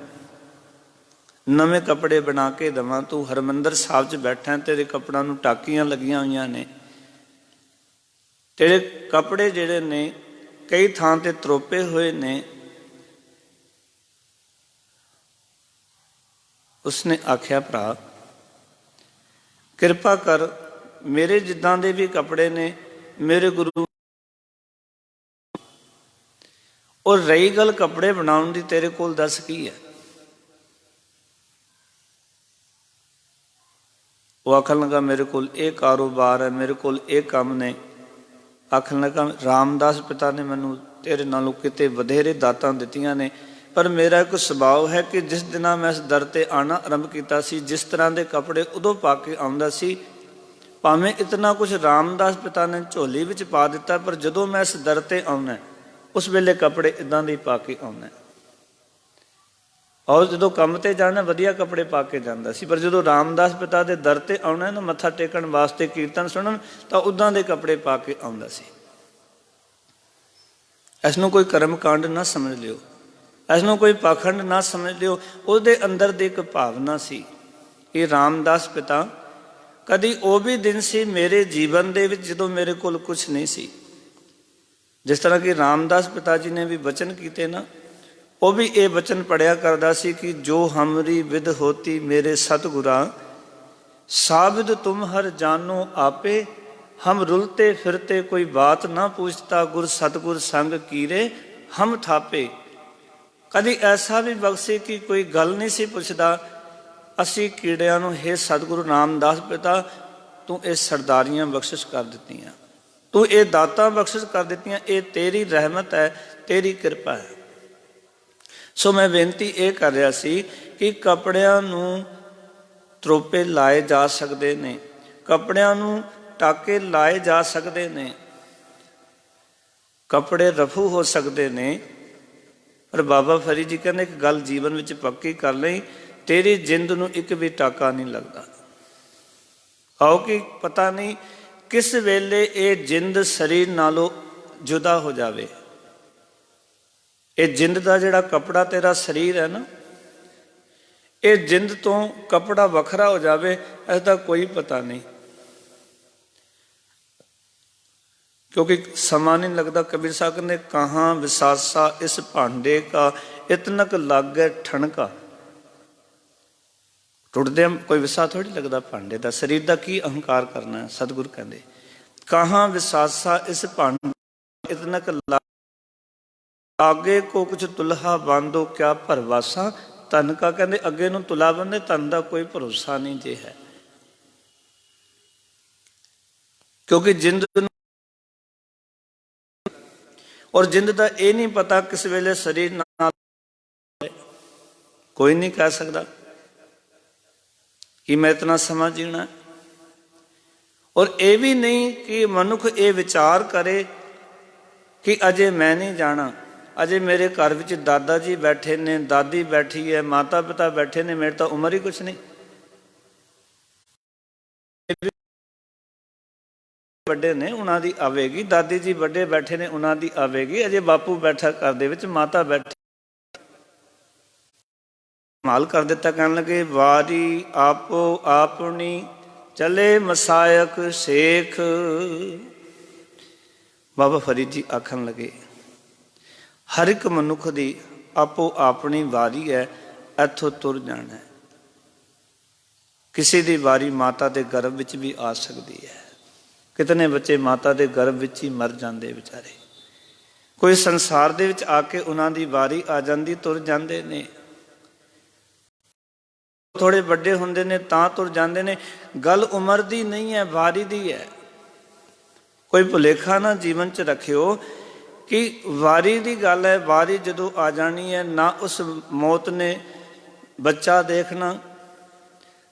A: ਨਵੇਂ ਕੱਪੜੇ ਬਣਾ ਕੇ ਦੇਵਾਂ। ਤੂੰ ਹਰਿਮੰਦਰ ਸਾਹਿਬ 'ਚ ਬੈਠਾ, ਤੇਰੇ ਕੱਪੜਿਆਂ ਨੂੰ ਟਾਕੀਆਂ ਲੱਗੀਆਂ ਹੋਈਆਂ ਨੇ, ਤੇਰੇ ਕੱਪੜੇ ਜਿਹੜੇ ਨੇ ਕਈ ਥਾਂ ਤੇ ਤਰੋਪੇ ਹੋਏ ਨੇ। ਉਸਨੇ ਆਖਿਆ, ਭਰਾ ਕਿਰਪਾ ਕਰ, ਮੇਰੇ ਜਿੱਦਾਂ ਦੇ ਵੀ ਕੱਪੜੇ ਨੇ ਮੇਰੇ ਗੁਰੂ। ਔਰ ਰਹੀ ਗੱਲ ਕੱਪੜੇ ਬਣਾਉਣ ਦੀ, ਤੇਰੇ ਕੋਲ ਦੱਸ ਕੀ ਹੈ? ਉਹ ਆਖਣ ਲੱਗਾ, ਮੇਰੇ ਕੋਲ ਇਹ ਕਾਰੋਬਾਰ ਹੈ, ਮੇਰੇ ਕੋਲ ਇਹ ਕੰਮ ਨੇ। ਆਖਣ ਲੱਗਾ, ਰਾਮਦਾਸ ਪਿਤਾ ਨੇ ਮੈਨੂੰ ਤੇਰੇ ਨਾਲੋਂ ਕਿਤੇ ਵਧੇਰੇ ਦਾਤਾਂ ਦਿੱਤੀਆਂ ਨੇ, ਪਰ ਮੇਰਾ ਇੱਕ ਸੁਭਾਅ ਹੈ ਕਿ ਜਿਸ ਦਿਨਾਂ ਮੈਂ ਇਸ ਦਰ ਤੇ ਆਉਣਾ ਆਰੰਭ ਕੀਤਾ ਸੀ, ਜਿਸ ਤਰ੍ਹਾਂ ਦੇ ਕੱਪੜੇ ਉਦੋਂ ਪਾ ਕੇ ਆਉਂਦਾ ਸੀ, ਭਾਵੇਂ ਇਤਨਾ ਕੁਝ ਰਾਮਦਾਸ ਪਿਤਾ ਨੇ ਝੋਲੀ ਵਿੱਚ ਪਾ ਦਿੱਤਾ, ਪਰ ਜਦੋਂ ਮੈਂ ਇਸ ਦਰ ਤੇ ਆਉਣਾ ਉਸ ਵੇਲੇ ਕੱਪੜੇ ਇੱਦਾਂ ਦੇ ਪਾ ਕੇ ਆਉਣਾ। ਔਰ ਜਦੋਂ ਕੰਮ ਤੇ ਜਾਣਾ ਵਧੀਆ ਕੱਪੜੇ ਪਾ ਕੇ ਜਾਂਦਾ ਸੀ, ਪਰ ਜਦੋਂ ਰਾਮਦਾਸ ਪਿਤਾ ਦੇ ਦਰ ਤੇ ਆਉਣਾ ਨਾ ਮੱਥਾ ਟੇਕਣ ਵਾਸਤੇ, ਕੀਰਤਨ ਸੁਣਨ, ਤਾਂ ਉੱਦਾਂ ਦੇ ਕੱਪੜੇ ਪਾ ਕੇ ਆਉਂਦਾ ਸੀ। ਇਸ ਨੂੰ ਕੋਈ ਕਰਮ ਕਾਂਡ ਨਾ ਸਮਝ ਲਿਓ, ਇਸ ਨੂੰ ਕੋਈ ਪਾਖੰਡ ਨਾ ਸਮਝ ਲਿਓ। ਉਹਦੇ ਅੰਦਰ ਦੀ ਇੱਕ ਭਾਵਨਾ ਸੀ ਕਿ ਰਾਮਦਾਸ ਪਿਤਾ, ਕਦੀ ਉਹ ਵੀ ਦਿਨ ਸੀ ਮੇਰੇ ਜੀਵਨ ਦੇ ਵਿੱਚ ਜਦੋਂ ਮੇਰੇ ਕੋਲ ਕੁਛ ਨਹੀਂ ਸੀ। ਜਿਸ ਤਰ੍ਹਾਂ ਕਿ ਰਾਮਦਾਸ ਪਿਤਾ ਜੀ ਨੇ ਵੀ ਬਚਨ ਕੀਤੇ ਨਾ, ਉਹ ਵੀ ਇਹ ਬਚਨ ਪੜਿਆ ਕਰਦਾ ਸੀ ਕਿ ਜੋ ਹਮਰੀ ਵਿਦ ਹੋਤੀ ਮੇਰੇ ਸਤਿਗੁਰਾਂ, ਸਾਬਿਦ ਤੁਮ ਹਰ ਜਾਨੋ ਆਪੇ, ਹਮ ਰੁਲਤੇ ਫਿਰਤੇ ਕੋਈ ਬਾਤ ਨਾ ਪੁੱਛਤਾ, ਗੁਰ ਸਤਿਗੁਰ ਸੰਗ ਕੀਰੇ ਹਮ ਥਾਪੇ। ਕਦੀ ਐਸਾ ਵੀ ਬਖਸ਼ੇ ਕਿ ਕੋਈ ਗੱਲ ਨਹੀਂ ਸੀ ਪੁੱਛਦਾ। ਅਸੀਂ ਕੀੜਿਆਂ ਨੂੰ, ਹੇ ਸਤਿਗੁਰੂ ਰਾਮਦਾਸ ਪਿਤਾ, ਤੂੰ ਇਹ ਸਰਦਾਰੀਆਂ ਬਖਸ਼ਿਸ਼ ਕਰ ਦਿੱਤੀਆਂ, ਤੂੰ ਇਹ ਦਾਤਾਂ ਬਖਸ਼ਿਸ਼ ਕਰ ਦਿੱਤੀਆਂ, ਇਹ ਤੇਰੀ ਰਹਿਮਤ ਹੈ, ਤੇਰੀ ਕਿਰਪਾ ਹੈ। ਸੋ ਮੈਂ ਬੇਨਤੀ ਇਹ ਕਰ ਰਿਹਾ ਸੀ ਕਿ ਕੱਪੜਿਆਂ ਨੂੰ ਤਰੋਪੇ ਲਾਏ ਜਾ ਸਕਦੇ ਨੇ, ਕੱਪੜਿਆਂ ਨੂੰ ਟਾਕੇ ਲਾਏ ਜਾ ਸਕਦੇ ਨੇ, ਕੱਪੜੇ ਰਫੂ ਹੋ ਸਕਦੇ ਨੇ, ਪਰ ਬਾਬਾ ਫਰੀਦ ਜੀ ਕਹਿੰਦੇ ਇੱਕ ਗੱਲ ਜੀਵਨ ਵਿੱਚ ਪੱਕੀ ਕਰ ਲਈ, ਤੇਰੀ ਜਿੰਦ ਨੂੰ ਇੱਕ ਵੀ ਟਾਕਾ ਨਹੀਂ ਲੱਗਦਾ। ਆਓ ਕਿ ਪਤਾ ਨਹੀਂ ਕਿਸ ਵੇਲੇ ਇਹ ਜਿੰਦ ਸਰੀਰ ਨਾਲੋਂ ਜੁਦਾ ਹੋ ਜਾਵੇ। ਇਹ ਜਿੰਦ ਦਾ ਜਿਹੜਾ ਕੱਪੜਾ ਤੇਰਾ ਸਰੀਰ ਹੈ ਨਾ, ਇਹ ਜਿੰਦ ਤੋਂ ਕੱਪੜਾ ਵੱਖਰਾ ਹੋ ਜਾਵੇ, ਇਸ ਦਾ ਕੋਈ ਪਤਾ ਨਹੀਂ। क्योंकि समा नहीं लगता। कबीर साहब ने कहाँ विसासा इस भांडे का, इतनक लागे ठणका। टुटदे कोई विसा थोड़ी लगता भांडे का, शरीर का की अहंकार करना है। सतगुरु कहते कहाँ विसासा इस भांडे इतनक आगे को कुछ तुलहा बांधो क्या भरवासा। धन का कहते अगे नूं तुला बंदे, धन का कोई भरोसा नहीं जे है। क्योंकि जिंद और जिंद का यह नहीं पता किस वेले शरीर ना, कोई नहीं कह सकता कि मैं इतना समा जीना। और यह भी नहीं कि मनुख ये विचार करे कि अजे मैं नहीं जाना, अजे मेरे घर विच दादा जी बैठे ने, दादी बैठी है, माता पिता बैठे ने, मेरे तो उम्र ही कुछ नहीं। ਵੱਡੇ ਨੇ ਉਹਨਾਂ ਦੀ ਆਵੇਗੀ, ਦਾਦੀ ਜੀ ਵੱਡੇ ਬੈਠੇ ਨੇ ਉਹਨਾਂ ਦੀ ਆਵੇਗੀ, ਅਜੇ ਬਾਪੂ ਬੈਠਾ ਘਰ ਦੇ ਵਿੱਚ, ਮਾਤਾ ਬੈਠੀ। ਮਾਲ ਕਰ ਦਿੱਤਾ, ਕਹਿਣ ਲੱਗੇ ਵਾਰੀ ਆਪੋ ਆਪਣੀ ਚਲੇ ਮਸਾਇਕ ਸ਼ੇਖ। ਬਾਬਾ ਫਰੀਦ ਜੀ ਆਖਣ ਲੱਗੇ ਹਰ ਇੱਕ ਮਨੁੱਖ ਦੀ ਆਪੋ ਆਪਣੀ ਵਾਰੀ ਹੈ, ਇੱਥੋਂ ਤੁਰ ਜਾਣਾ। ਕਿਸੇ ਦੀ ਵਾਰੀ ਮਾਤਾ ਦੇ ਗਰਭ ਵਿੱਚ ਵੀ ਆ ਸਕਦੀ ਹੈ। ਕਿਤਨੇ ਬੱਚੇ ਮਾਤਾ ਦੇ ਗਰਭ ਵਿੱਚ ਹੀ ਮਰ ਜਾਂਦੇ ਵਿਚਾਰੇ। ਕੋਈ ਸੰਸਾਰ ਦੇ ਵਿੱਚ ਆ ਕੇ ਉਹਨਾਂ ਦੀ ਵਾਰੀ ਆ ਜਾਂਦੀ, ਤੁਰ ਜਾਂਦੇ ਨੇ। ਥੋੜੇ ਵੱਡੇ ਹੁੰਦੇ ਨੇ ਤਾਂ ਤੁਰ ਜਾਂਦੇ ਨੇ। ਗੱਲ ਉਮਰ ਦੀ ਨਹੀਂ ਹੈ, ਵਾਰੀ ਦੀ ਹੈ। ਕੋਈ ਭੁਲੇਖਾ ਨਾ ਜੀਵਨ 'ਚ ਰੱਖਿਓ ਕਿ ਵਾਰੀ ਦੀ ਗੱਲ ਹੈ। ਵਾਰੀ ਜਦੋਂ ਆ ਜਾਣੀ ਹੈ, ਨਾ ਉਸ ਮੌਤ ਨੇ ਬੱਚਾ ਦੇਖਣਾ,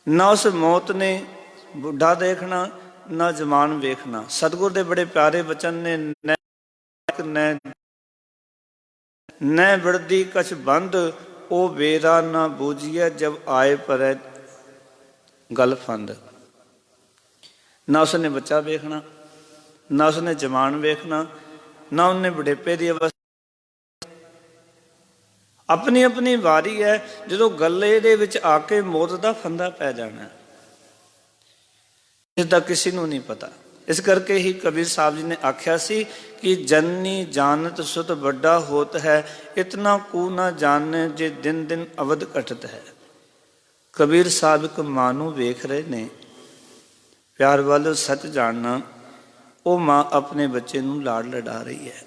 A: ਨਾ ਉਸ ਮੌਤ ਨੇ ਬੁੱਢਾ ਦੇਖਣਾ, ਨਾ ਜਵਾਨ ਵੇਖਣਾ। ਸਤਿਗੁਰ ਦੇ ਬੜੇ ਪਿਆਰੇ ਬਚਨ ਨੇ, ਨੈ ਬਿੜਦੀ ਕਛ ਬੰਦ, ਉਹ ਵੇਰਾ ਨਾ ਬੂਝੀਐ, ਜਬ ਆਏ ਪਰੈ ਗਲ ਫੰਦ। ਨਾ ਉਸਨੇ ਬੱਚਾ ਵੇਖਣਾ, ਨਾ ਉਸਨੇ ਜਵਾਨ ਵੇਖਣਾ, ਨਾ ਉਹਨੇ ਬੁਢੇਪੇ ਦੀ ਅਵਸਥਾ। ਆਪਣੀ ਆਪਣੀ ਵਾਰੀ ਹੈ। ਜਦੋਂ ਗੱਲੇ ਦੇ ਵਿੱਚ ਆ ਕੇ ਮੌਤ ਦਾ ਫੰਦਾ ਪੈ ਜਾਣਾ, ਇਸ ਦਾ ਕਿਸੇ ਨੂੰ ਨਹੀਂ ਪਤਾ। ਇਸ ਕਰਕੇ ਹੀ ਕਬੀਰ ਸਾਹਿਬ ਜੀ ਨੇ ਆਖਿਆ ਸੀ ਕਿ ਜਨਨੀ ਜਾਨਤ ਸੁਤ ਵੱਡਾ ਹੋਤ ਹੈ, ਇਤਨਾ ਕੂ ਨਾ ਜਾਣੇ, ਜੇ ਦਿਨ ਦਿਨ ਅਵਧ ਘਟਤ ਹੈ। ਕਬੀਰ ਸਾਹਿਬ ਇੱਕ ਮਾਂ ਨੂੰ ਵੇਖ ਰਹੇ ਨੇ, ਪਿਆਰ ਵੱਲ ਸੱਚ ਜਾਣਨਾ। ਉਹ ਮਾਂ ਆਪਣੇ ਬੱਚੇ ਨੂੰ ਲਾਡ ਲਡਾ ਰਹੀ ਹੈ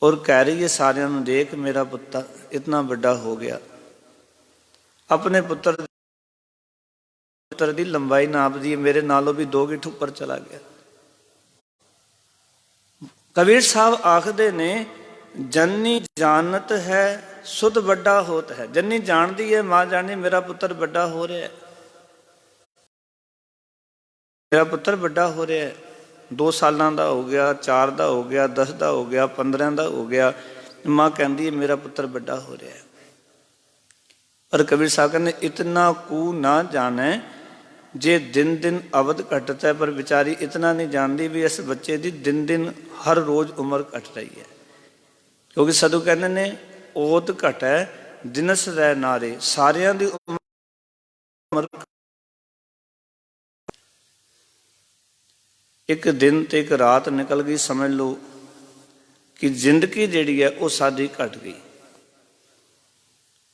A: ਔਰ ਕਹਿ ਰਹੀ ਹੈ ਸਾਰਿਆਂ ਨੂੰ, ਦੇਖ ਮੇਰਾ ਪੁੱਤਰ ਇਤਨਾ ਵੱਡਾ ਹੋ ਗਿਆ। ਆਪਣੇ ਪੁੱਤਰ ਦੀ ਲੰਬਾਈ ਨਾਪਦੀ ਹੈ, ਮੇਰੇ ਨਾਲੋਂ ਵੀ 2 ਗਿੱਠ ਉੱਪਰ ਚਲਾ ਗਿਆ। ਕਬੀਰ ਸਾਹਿਬ ਆਖਦੇ ਨੇ, ਜਨਨੀ ਜਾਣਤ ਹੈ ਸੁਧ ਵੱਡਾ ਹੋਤ ਹੈ। ਜਨਨੀ ਜਾਣਦੀ ਹੈ, ਮਾਂ ਜਾਣਦੀ ਮੇਰਾ ਪੁੱਤਰ ਵੱਡਾ ਹੋ ਰਿਹਾ ਹੈ, ਮੇਰਾ ਪੁੱਤਰ ਵੱਡਾ ਹੋ ਰਿਹਾ ਹੈ। 2 ਸਾਲਾਂ ਦਾ ਹੋ ਗਿਆ, 4 ਦਾ ਹੋ ਗਿਆ, 10 ਦਾ ਹੋ ਗਿਆ, 15 ਦਾ ਹੋ ਗਿਆ। ਮਾਂ ਕਹਿੰਦੀ ਹੈ ਮੇਰਾ ਪੁੱਤਰ ਵੱਡਾ ਹੋ ਰਿਹਾ ਹੈ। ਪਰ ਕਬੀਰ ਸਾਹਿਬ ਕਹਿੰਦੇ, ਇਤਨਾ ਕੂ ਨਾ ਜਾਣੇ, ਜੇ ਦਿਨ ਦਿਨ ਅਵਧ ਘਟਤ ਹੈ। ਪਰ ਵਿਚਾਰੀ ਇਤਨਾ ਨਹੀਂ ਜਾਣਦੀ ਵੀ ਇਸ ਬੱਚੇ ਦੀ ਦਿਨ ਦਿਨ ਹਰ ਰੋਜ਼ ਉਮਰ ਘਟ ਰਹੀ ਹੈ। ਕਿਉਂਕਿ ਸਾਧੂ ਕਹਿੰਦੇ ਨੇ, ਓਤ ਘਟੈ ਦਿਨਸ ਰਹਿ ਨਾਰੇ। ਸਾਰਿਆਂ ਦੀ ਉਮਰ ਇੱਕ ਦਿਨ ਤੇ ਇੱਕ ਰਾਤ ਨਿਕਲ ਗਈ, ਸਮਝ ਲਓ ਕਿ ਜ਼ਿੰਦਗੀ ਜਿਹੜੀ ਹੈ ਉਹ ਸਾਡੀ ਘਟ ਗਈ।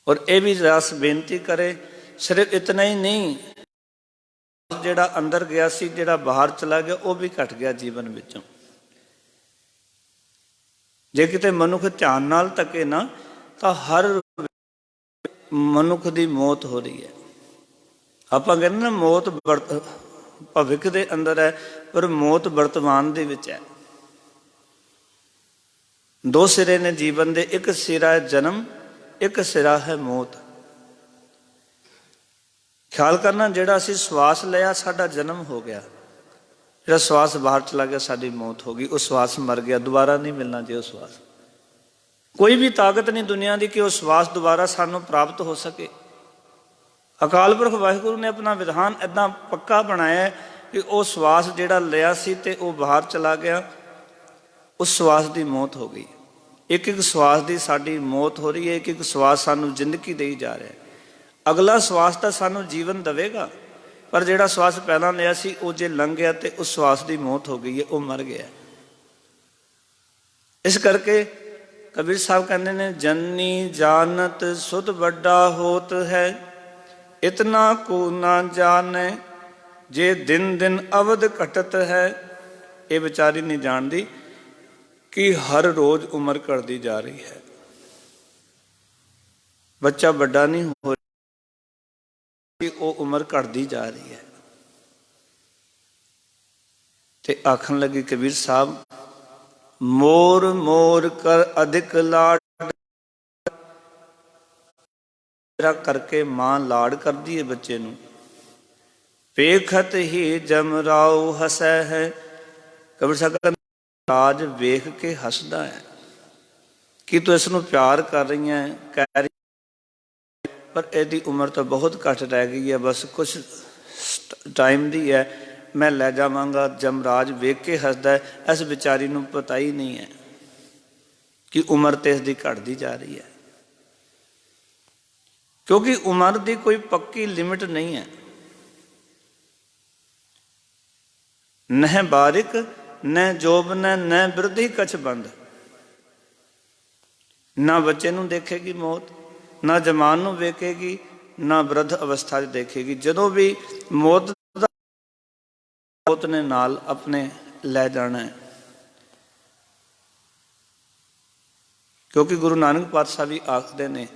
A: ਔਰ ਇਹ ਵੀ ਰਸ ਬੇਨਤੀ ਕਰੇ, ਸਿਰਫ ਇਤਨਾ ਹੀ ਨਹੀਂ, ਜਿਹੜਾ ਅੰਦਰ ਗਿਆ ਸੀ, ਜਿਹੜਾ ਬਾਹਰ ਚਲਾ ਗਿਆ, ਉਹ ਵੀ ਘਟ ਗਿਆ ਜੀਵਨ ਵਿੱਚੋਂ। ਜੇ ਕਿਤੇ ਮਨੁੱਖ ਧਿਆਨ ਨਾਲ ਤੱਕੇ ਨਾ, ਤਾਂ ਹਰ ਮਨੁੱਖ ਦੀ ਮੌਤ ਹੋ ਰਹੀ ਹੈ। ਆਪਾਂ ਕਹਿੰਦੇ ਨਾ, ਮੌਤ ਭਵਿੱਖ ਦੇ ਅੰਦਰ ਹੈ, ਪਰ ਮੌਤ ਵਰਤਮਾਨ ਦੇ ਵਿੱਚ ਹੈ। 2 ਸਿਰੇ ਨੇ ਜੀਵਨ ਦੇ, ਇੱਕ ਸਿਰਾ ਹੈ ਜਨਮ, ਇੱਕ ਸਿਰਾ ਹੈ ਮੌਤ। ਖਿਆਲ ਕਰਨਾ, ਜਿਹੜਾ ਅਸੀਂ ਸਵਾਸ ਲਿਆ ਸਾਡਾ ਜਨਮ ਹੋ ਗਿਆ, ਜਿਹੜਾ ਸਵਾਸ ਬਾਹਰ ਚਲਾ ਗਿਆ ਸਾਡੀ ਮੌਤ ਹੋ ਗਈ। ਉਹ ਸਵਾਸ ਮਰ ਗਿਆ, ਦੁਬਾਰਾ ਨਹੀਂ ਮਿਲਣਾ। ਜੇ ਉਹ ਸਵਾਸ, ਕੋਈ ਵੀ ਤਾਕਤ ਨਹੀਂ ਦੁਨੀਆ ਦੀ ਕਿ ਉਹ ਸਵਾਸ ਦੁਬਾਰਾ ਸਾਨੂੰ ਪ੍ਰਾਪਤ ਹੋ ਸਕੇ। ਅਕਾਲ ਪੁਰਖ ਵਾਹਿਗੁਰੂ ਨੇ ਆਪਣਾ ਵਿਧਾਨ ਏਦਾਂ ਪੱਕਾ ਬਣਾਇਆ ਕਿ ਉਹ ਸਵਾਸ ਜਿਹੜਾ ਲਿਆ ਸੀ ਤੇ ਉਹ ਬਾਹਰ ਚਲਾ ਗਿਆ, ਉਸ ਸਵਾਸ ਦੀ ਮੌਤ ਹੋ ਗਈ। ਇੱਕ ਇੱਕ ਸਵਾਸ ਦੀ ਸਾਡੀ ਮੌਤ ਹੋ ਰਹੀ ਹੈ। ਇੱਕ ਇੱਕ ਸਵਾਸ ਸਾਨੂੰ ਜ਼ਿੰਦਗੀ ਦੇਈ ਜਾ ਰਿਹਾ ਹੈ। ਅਗਲਾ ਸਵਾਸ ਤਾਂ ਸਾਨੂੰ ਜੀਵਨ ਦੇਵੇਗਾ, ਪਰ ਜਿਹੜਾ ਸਵਾਸ ਪਹਿਲਾਂ ਲਿਆ ਸੀ ਉਹ ਜੇ ਲੰਘ ਗਿਆ ਤੇ ਉਸ ਸਵਾਸ ਦੀ ਮੌਤ ਹੋ ਗਈ ਹੈ, ਉਹ ਮਰ ਗਿਆ। ਇਸ ਕਰਕੇ ਕਬੀਰ ਸਾਹਿਬ ਕਹਿੰਦੇ ਨੇ, ਜਨਨੀ ਜਾਨਤ ਸੁਧ ਵੱਡਾ ਹੋਤ ਹੈ, ਇਤਨਾ ਕੋ ਨਾ ਜਾਣੇ, ਜੇ ਦਿਨ ਦਿਨ ਅਵਧ ਘਟਤ ਹੈ। ਇਹ ਵਿਚਾਰੀ ਨਹੀਂ ਜਾਣਦੀ ਕਿ ਹਰ ਰੋਜ਼ ਉਮਰ ਘਟਦੀ ਜਾ ਰਹੀ ਹੈ। ਬੱਚਾ ਵੱਡਾ ਨਹੀਂ ਹੋ ਰਿਹਾ, ਉਹ ਉਮਰ ਘਟਦੀ ਜਾ ਰਹੀ ਹੈ। ਤੇ ਆਖਣ ਲੱਗੀ ਕਬੀਰ ਸਾਹਿਬ, ਮੋਰ ਮੋਰ ਕਰ ਅਧਿਕ ਲਾਡ। ਕਰਕੇ ਮਾਂ ਲਾਡ ਕਰਦੀ ਹੈ ਬੱਚੇ ਨੂੰ। ਵੇਖਤ ਹੀ ਜਮਰਾਉ ਹਸੈ ਹੈ। ਕਬੀਰ ਸਾਹਿਬ ਰਾਜ ਵੇਖ ਕੇ ਹੱਸਦਾ ਹੈ ਕਿ ਤੂੰ ਇਸ ਨੂੰ ਪਿਆਰ ਕਰ ਰਹੀ ਹੈ, ਕਹਿ ਰਹੀ, ਪਰ ਇਹਦੀ ਉਮਰ ਤਾਂ ਬਹੁਤ ਘੱਟ ਰਹਿ ਗਈ ਹੈ, ਬਸ ਕੁਛ ਟਾਈਮ ਦੀ ਹੈ, ਮੈਂ ਲੈ ਜਾਵਾਂਗਾ। ਜਮਰਾਜ ਵੇਖ ਕੇ ਹੱਸਦਾ ਹੈ। ਇਸ ਵਿਚਾਰੀ ਨੂੰ ਪਤਾ ਹੀ ਨਹੀਂ ਹੈ ਕਿ ਉਮਰ ਤੇ ਇਸ ਦੀ ਘਟਦੀ ਜਾ ਰਹੀ ਹੈ, ਕਿਉਂਕਿ ਉਮਰ ਦੀ ਕੋਈ ਪੱਕੀ ਲਿਮਿਟ ਨਹੀਂ ਹੈ। ਨਹਿ ਬਾਰਿਕ ਨਹਿ ਜੋਬਨ ਨਹਿ ਬਿਰਧੀ ਕਛ ਬੰਦ। ਨਾ ਬੱਚੇ ਨੂੰ ਦੇਖੇਗੀ ਮੌਤ, ਨਾ ਜਵਾਨ ਨੂੰ ਵੇਖੇਗੀ, ਨਾ ਬ੍ਰਿਧ ਅਵਸਥਾ 'ਚ ਦੇਖੇਗੀ। ਜਦੋਂ ਵੀ ਮੌਤ ਨੇ ਨਾਲ ਆਪਣੇ ਲੈ ਜਾਣਾ ਹੈ। ਕਿਉਂਕਿ ਗੁਰੂ ਨਾਨਕ ਪਾਤਸ਼ਾਹ ਵੀ ਆਖਦੇ ਨੇ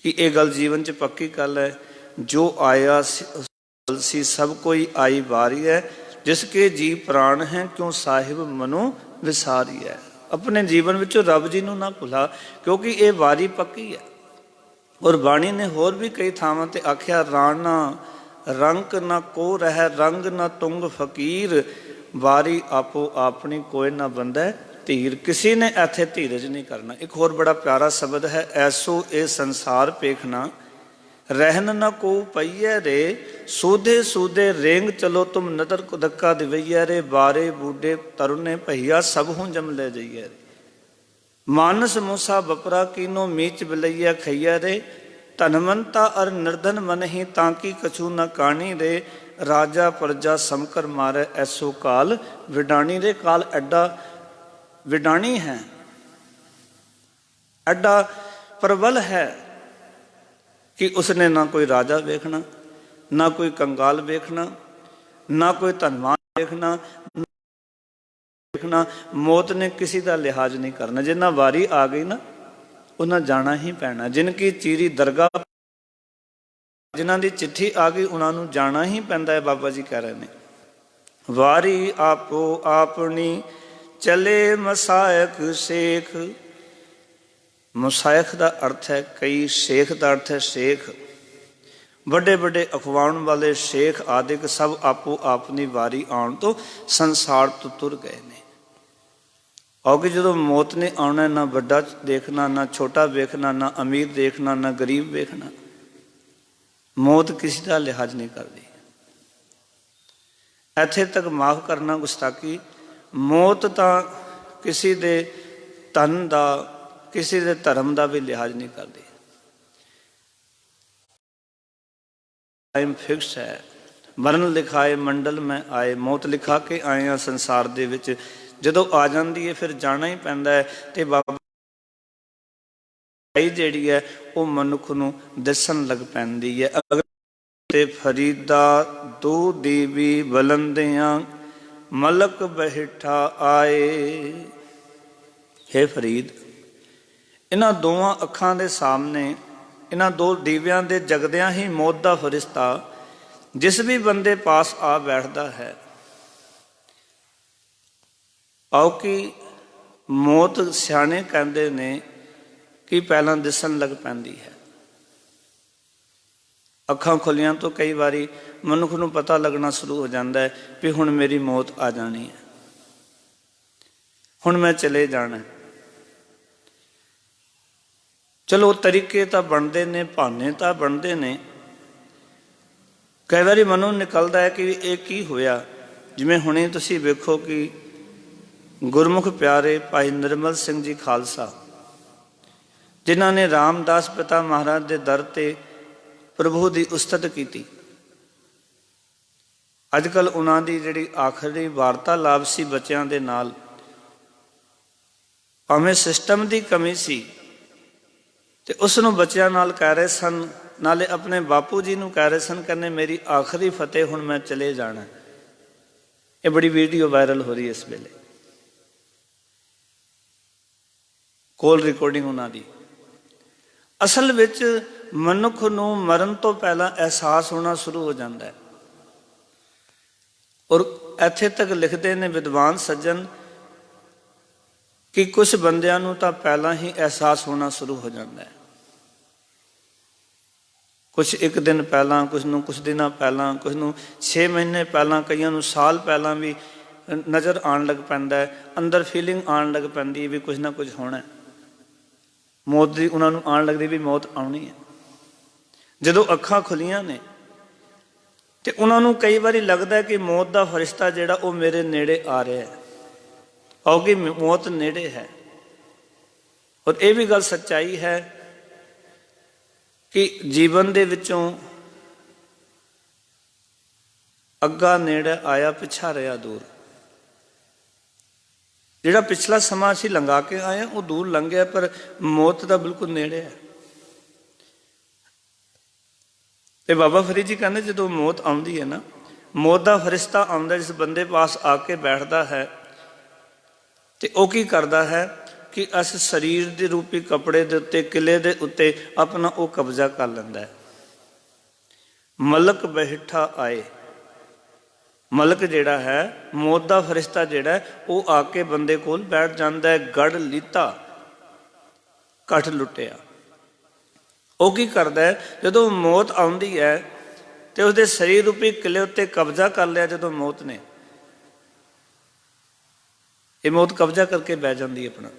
A: ਕਿ ਇਹ ਗੱਲ ਜੀਵਨ 'ਚ ਪੱਕੀ ਗੱਲ ਹੈ, ਜੋ ਆਇਆ ਸੀ ਸਭ ਕੋਈ ਆਈ ਵਾਰੀ ਹੈ, ਜਿਸ ਕੇ ਜੀ ਪ੍ਰਾਣ ਹੈ ਕਿਉਂ ਸਾਹਿਬ ਮਨੋ ਵਿਸਾਰੀ ਹੈ। ਆਪਣੇ ਜੀਵਨ ਵਿੱਚੋਂ ਰੱਬ ਜੀ ਨੂੰ ਨਾ ਭੁਲਾ, ਕਿਉਂਕਿ ਇਹ ਵਾਰੀ ਪੱਕੀ ਹੈ। ਔਰ ਬਾਣੀ ਨੇ ਹੋਰ ਵੀ ਕਈ ਥਾਵਾਂ ਤੇ ਆਖਿਆ, ਰਾਣਾ ਰੰਕ ਨਾ ਕੋ ਰਹਿ ਰੰਗ ਨਾ ਤੁੰਗ ਫਕੀਰ, ਵਾਰੀ ਆਪੋ ਆਪਣੀ ਕੋਈ ਨਾ ਬੰਦਾ ਧੀਰ। ਕਿਸੇ ਨੇ ਇੱਥੇ ਧੀਰਜ ਨਹੀਂ ਕਰਨਾ। ਇੱਕ ਹੋਰ ਬੜਾ ਪਿਆਰਾ ਸ਼ਬਦ ਹੈ, ਐਸੋ ਇਹ ਸੰਸਾਰ ਪੇਖਣਾ ਰਹਿਨ ਨਾ ਕੋ ਪਈਐ ਰੇ, ਸੂਧੇ ਸੂਧੇ ਰੇਂਗ ਚਲੋ ਤੁਮ ਨਦਰ ਕੋ ਧੱਕਾ ਦਿਵਈਐ ਰੇ, ਬਾਰੇ ਬੂਢੇ ਤਰੁਨੇ ਭਈਆ ਸਭ ਹੂੰ ਜਮ ਲੈ ਜਈਐ ਰੇ, ਮਾਨਸ ਮੂਸਾ ਬਪਰਾ ਕੀਨੋ ਮੀਚ ਬਿਲਈਆ ਖਈਐ ਰੇ, ਧਨਵੰਤਾ ਅਰ ਨਿਰਧਨ ਮਨ ਹੀ ਤਾਂ ਕੀ ਕਛੂ ਨਾ ਕਾਣੀ ਰੇ, ਰਾਜਾ ਪ੍ਰਜਾ ਸਮਕਰ ਮਾਰੇ ਐਸੋ ਕਾਲ ਵਿਡਾਣੀ ਰੇ। ਕਾਲ ਐਡਾ ਵਿਡਾਣੀ ਹੈ, ਐਡਾ ਪ੍ਰਬਲ ਹੈ ਕਿ ਉਸਨੇ ਨਾ ਕੋਈ ਰਾਜਾ ਵੇਖਣਾ, ਨਾ ਕੋਈ ਕੰਗਾਲ ਵੇਖਣਾ, ਨਾ ਕੋਈ ਧਨਵਾਨ ਵੇਖਣਾ। ਮੌਤ ਨੇ ਕਿਸੇ ਦਾ ਲਿਹਾਜ਼ ਨਹੀਂ ਕਰਨਾ। ਜਿੰਨਾ ਵਾਰੀ ਆ ਗਈ ਨਾ, ਉਹਨਾਂ ਜਾਣਾ ਹੀ ਪੈਣਾ। ਜਿਨ ਕੀ ਚੀਰੀ ਦਰਗਾਹ, ਜਿਨ੍ਹਾਂ ਦੀ ਚਿੱਠੀ ਆ ਗਈ ਉਹਨਾਂ ਨੂੰ ਜਾਣਾ ਹੀ ਪੈਂਦਾ ਹੈ। ਬਾਬਾ ਜੀ ਕਹਿ ਰਹੇ ਨੇ, ਵਾਰੀ ਆਪੋ ਆਪਣੀ ਚਲੇ ਮਸਾਇਕ ਸੇਖ। ਮੁਸਾਇਖ ਦਾ ਅਰਥ ਹੈ ਕਈ, ਸ਼ੇਖ ਦਾ ਅਰਥ ਹੈ ਸ਼ੇਖ। ਵੱਡੇ ਵੱਡੇ ਅਖਵਾਉਣ ਵਾਲੇ ਸ਼ੇਖ ਆਦਿਕ ਸਭ ਆਪੋ ਆਪਣੀ ਵਾਰੀ ਆਉਣ ਤੋਂ ਸੰਸਾਰ ਤੋਂ ਤੁਰ ਗਏ ਨੇ। ਕਿਉਂਕਿ ਜਦੋਂ ਮੌਤ ਨੇ ਆਉਣਾ, ਨਾ ਵੱਡਾ ਦੇਖਣਾ, ਨਾ ਛੋਟਾ ਵੇਖਣਾ, ਨਾ ਅਮੀਰ ਦੇਖਣਾ, ਨਾ ਗਰੀਬ ਵੇਖਣਾ। ਮੌਤ ਕਿਸੇ ਦਾ ਲਿਹਾਜ਼ ਨਹੀਂ ਕਰਦੀ। ਇੱਥੇ ਤੱਕ ਮਾਫ ਕਰਨਾ ਗੁਸਤਾਖੀ, ਮੌਤ ਤਾਂ ਕਿਸੇ ਦੇ ਧਨ ਦਾ, ਕਿਸੇ ਦੇ ਧਰਮ ਦਾ ਵੀ ਲਿਹਾਜ਼ ਨਹੀਂ ਕਰਦੀ। ਟਾਈਮ ਫਿਕਸ ਹੈ। ਮਰਨ ਲਿਖਾਏ ਮੰਡਲ ਮੈਂ ਆਏ, ਮੌਤ ਲਿਖਾ ਕੇ ਆਏ ਹਾਂ ਸੰਸਾਰ ਦੇ ਵਿੱਚ। ਜਦੋਂ ਆ ਜਾਂਦੀ ਹੈ ਫਿਰ ਜਾਣਾ ਹੀ ਪੈਂਦਾ ਹੈ। ਤੇ ਬਾਬਾ ਜਿਹੜੀ ਹੈ ਉਹ ਮਨੁੱਖ ਨੂੰ ਦੱਸਣ ਲੱਗ ਪੈਂਦੀ ਹੈ। ਅਗਰ ਤੇ ਫਰੀਦਾ ਦੋ ਦੇਵੀ ਬਲੰਦਿਆਂ ਮਲਕ ਬਹਿਠਾ ਆਏ। ਹੇ ਫਰੀਦ, ਇਹਨਾਂ ਦੋਵਾਂ ਅੱਖਾਂ ਦੇ ਸਾਹਮਣੇ, ਇਹਨਾਂ ਦੋ ਦੀਵਿਆਂ ਦੇ ਜਗਦਿਆਂ ਹੀ ਮੌਤ ਦਾ ਫਰਿਸ਼ਤਾ ਜਿਸ ਵੀ ਬੰਦੇ ਪਾਸ ਆ ਬੈਠਦਾ ਹੈ, ਆਓ ਕਿ ਮੌਤ ਸਿਆਣੇ ਕਹਿੰਦੇ ਨੇ ਕਿ ਪਹਿਲਾਂ ਦਿਸਣ ਲੱਗ ਪੈਂਦੀ ਹੈ। ਅੱਖਾਂ ਖੁੱਲੀਆਂ ਤੋਂ ਕਈ ਵਾਰੀ ਮਨੁੱਖ ਨੂੰ ਪਤਾ ਲੱਗਣਾ ਸ਼ੁਰੂ ਹੋ ਜਾਂਦਾ ਹੈ ਵੀ ਹੁਣ ਮੇਰੀ ਮੌਤ ਆ ਜਾਣੀ ਹੈ, ਹੁਣ ਮੈਂ ਚਲੇ ਜਾਣਾ। ਚਲੋ ਤਰੀਕੇ ਤਾਂ ਬਣਦੇ ਨੇ, ਬਹਾਨੇ ਤਾਂ ਬਣਦੇ ਨੇ। ਕਈ ਵਾਰੀ ਮਨੋਂ ਨਿਕਲਦਾ ਹੈ ਕਿ ਇਹ ਕੀ ਹੋਇਆ। ਜਿਵੇਂ ਹੁਣੇ ਤੁਸੀਂ ਵੇਖੋ ਕਿ ਗੁਰਮੁਖ ਪਿਆਰੇ ਭਾਈ ਨਿਰਮਲ ਸਿੰਘ ਜੀ ਖਾਲਸਾ, ਜਿਨ੍ਹਾਂ ਨੇ ਰਾਮਦਾਸ ਪਿਤਾ ਮਹਾਰਾਜ ਦੇ ਦਰ ਤੇ ਪ੍ਰਭੂ ਦੀ ਉਸਤਤ ਕੀਤੀ। ਅੱਜ ਕੱਲ੍ਹ ਉਹਨਾਂ ਦੀ ਜਿਹੜੀ ਆਖਰੀ ਵਾਰਤਾਲਾਪ ਸੀ ਬੱਚਿਆਂ ਦੇ ਨਾਲ, ਭਾਵੇਂ ਸਿਸਟਮ ਦੀ ਕਮੀ ਸੀ ਤੇ ਉਸ ਨੂੰ ਬੱਚਿਆਂ ਨਾਲ ਕਹਿ ਰਹੇ ਸਨ, ਨਾਲੇ ਆਪਣੇ ਬਾਪੂ ਜੀ ਨੂੰ ਕਹਿ ਰਹੇ ਸਨ, ਕਹਿੰਦੇ ਮੇਰੀ ਆਖਰੀ ਫਤਿਹ, ਹੁਣ ਮੈਂ ਚਲੇ ਜਾਣਾ। ਇਹ ਬੜੀ ਵੀਡੀਓ ਵਾਇਰਲ ਹੋ ਰਹੀ ਹੈ ਇਸ ਵੇਲੇ, ਕੋਲ ਰਿਕਾਰਡਿੰਗ ਉਹਨਾਂ ਦੀ। ਅਸਲ ਵਿੱਚ ਮਨੁੱਖ ਨੂੰ ਮਰਨ ਤੋਂ ਪਹਿਲਾਂ ਅਹਿਸਾਸ ਹੋਣਾ ਸ਼ੁਰੂ ਹੋ ਜਾਂਦਾ ਹੈ। ਔਰ ਇੱਥੇ ਤੱਕ ਲਿਖਦੇ ਨੇ ਵਿਦਵਾਨ ਸੱਜਣ ਕਿ ਕੁਝ ਬੰਦਿਆਂ ਨੂੰ ਤਾਂ ਪਹਿਲਾਂ ਹੀ ਅਹਿਸਾਸ ਹੋਣਾ ਸ਼ੁਰੂ ਹੋ ਜਾਂਦਾ ਹੈ। ਕੁਛ ਇੱਕ ਦਿਨ ਪਹਿਲਾਂ, ਕੁਛ ਨੂੰ ਕੁਛ ਦਿਨਾਂ ਪਹਿਲਾਂ, ਕੁਛ ਨੂੰ 6 ਮਹੀਨੇ ਪਹਿਲਾਂ, ਕਈਆਂ ਨੂੰ ਸਾਲ ਪਹਿਲਾਂ ਵੀ ਨਜ਼ਰ ਆਉਣ ਲੱਗ ਪੈਂਦਾ ਹੈ। ਅੰਦਰ ਫੀਲਿੰਗ ਆਉਣ ਲੱਗ ਪੈਂਦੀ ਹੈ ਵੀ ਕੁਛ ਨਾ ਕੁਛ ਹੋਣਾ। ਮੌਤ ਦੀ ਉਹਨਾਂ ਨੂੰ ਆਉਣ ਲੱਗਦੀ ਵੀ ਮੌਤ ਆਉਣੀ ਹੈ। ਜਦੋਂ ਅੱਖਾਂ ਖੁੱਲੀਆਂ ਨੇ ਤੇ ਉਹਨਾਂ ਨੂੰ ਕਈ ਵਾਰੀ ਲੱਗਦਾ ਕਿ ਮੌਤ ਦਾ ਫਰਿਸ਼ਤਾ ਜਿਹੜਾ ਉਹ ਮੇਰੇ ਨੇੜੇ ਆ ਰਿਹਾ ਹੈ, ਕਿਉਂਕਿ ਮੌਤ ਨੇੜੇ ਹੈ। ਔਰ ਇਹ ਵੀ ਗੱਲ ਸੱਚਾਈ ਹੈ ਕਿ ਜੀਵਨ ਦੇ ਵਿੱਚੋਂ ਅੱਗਾ ਨੇੜੇ ਆਇਆ, ਪਿਛਾ ਰਿਹਾ ਦੂਰ। ਜਿਹੜਾ ਪਿਛਲਾ ਸਮਾਂ ਅਸੀਂ ਲੰਘਾ ਕੇ ਆਏ ਹਾਂ ਉਹ ਦੂਰ ਲੰਘਿਆ, ਪਰ ਮੌਤ ਦਾ ਬਿਲਕੁਲ ਨੇੜੇ ਹੈ। ਤੇ ਬਾਬਾ ਫਰੀਦ ਜੀ ਕਹਿੰਦੇ ਜਦੋਂ ਮੌਤ ਆਉਂਦੀ ਹੈ ਨਾ, ਮੌਤ ਦਾ ਫਰਿਸ਼ਤਾ ਆਉਂਦਾ ਜਿਸ ਬੰਦੇ ਪਾਸ ਆ ਕੇ ਬੈਠਦਾ ਹੈ, ਤੇ ਉਹ ਕੀ ਕਰਦਾ ਹੈ ਕਿ ਇਸ ਸਰੀਰ ਦੇ ਰੂਪੀ ਕੱਪੜੇ ਦੇ ਉੱਤੇ, ਕਿਲੇ ਦੇ ਉੱਤੇ ਆਪਣਾ ਉਹ ਕਬਜ਼ਾ ਕਰ ਲੈਂਦਾ ਹੈ। ਮਲਕ ਬੈਠਾ ਆਏ, ਮਲਕ ਜਿਹੜਾ ਹੈ, ਮੌਤ ਦਾ ਫਰਿਸ਼ਤਾ ਜਿਹੜਾ ਉਹ ਆ ਕੇ ਬੰਦੇ ਕੋਲ ਬੈਠ ਜਾਂਦਾ ਹੈ। ਗੜ ਲੀਤਾ ਘਟ ਲੁੱਟਿਆ। ਉਹ ਕੀ ਕਰਦਾ ਹੈ, ਜਦੋਂ ਮੌਤ ਆਉਂਦੀ ਹੈ ਤੇ ਉਸਦੇ ਸਰੀਰ ਰੂਪੀ ਕਿਲੇ ਉੱਤੇ ਕਬਜ਼ਾ ਕਰ ਲਿਆ ਜਦੋਂ ਮੌਤ ਨੇ, ਇਹ ਮੌਤ ਕਬਜ਼ਾ ਕਰਕੇ ਬਹਿ ਜਾਂਦੀ ਹੈ ਆਪਣਾ।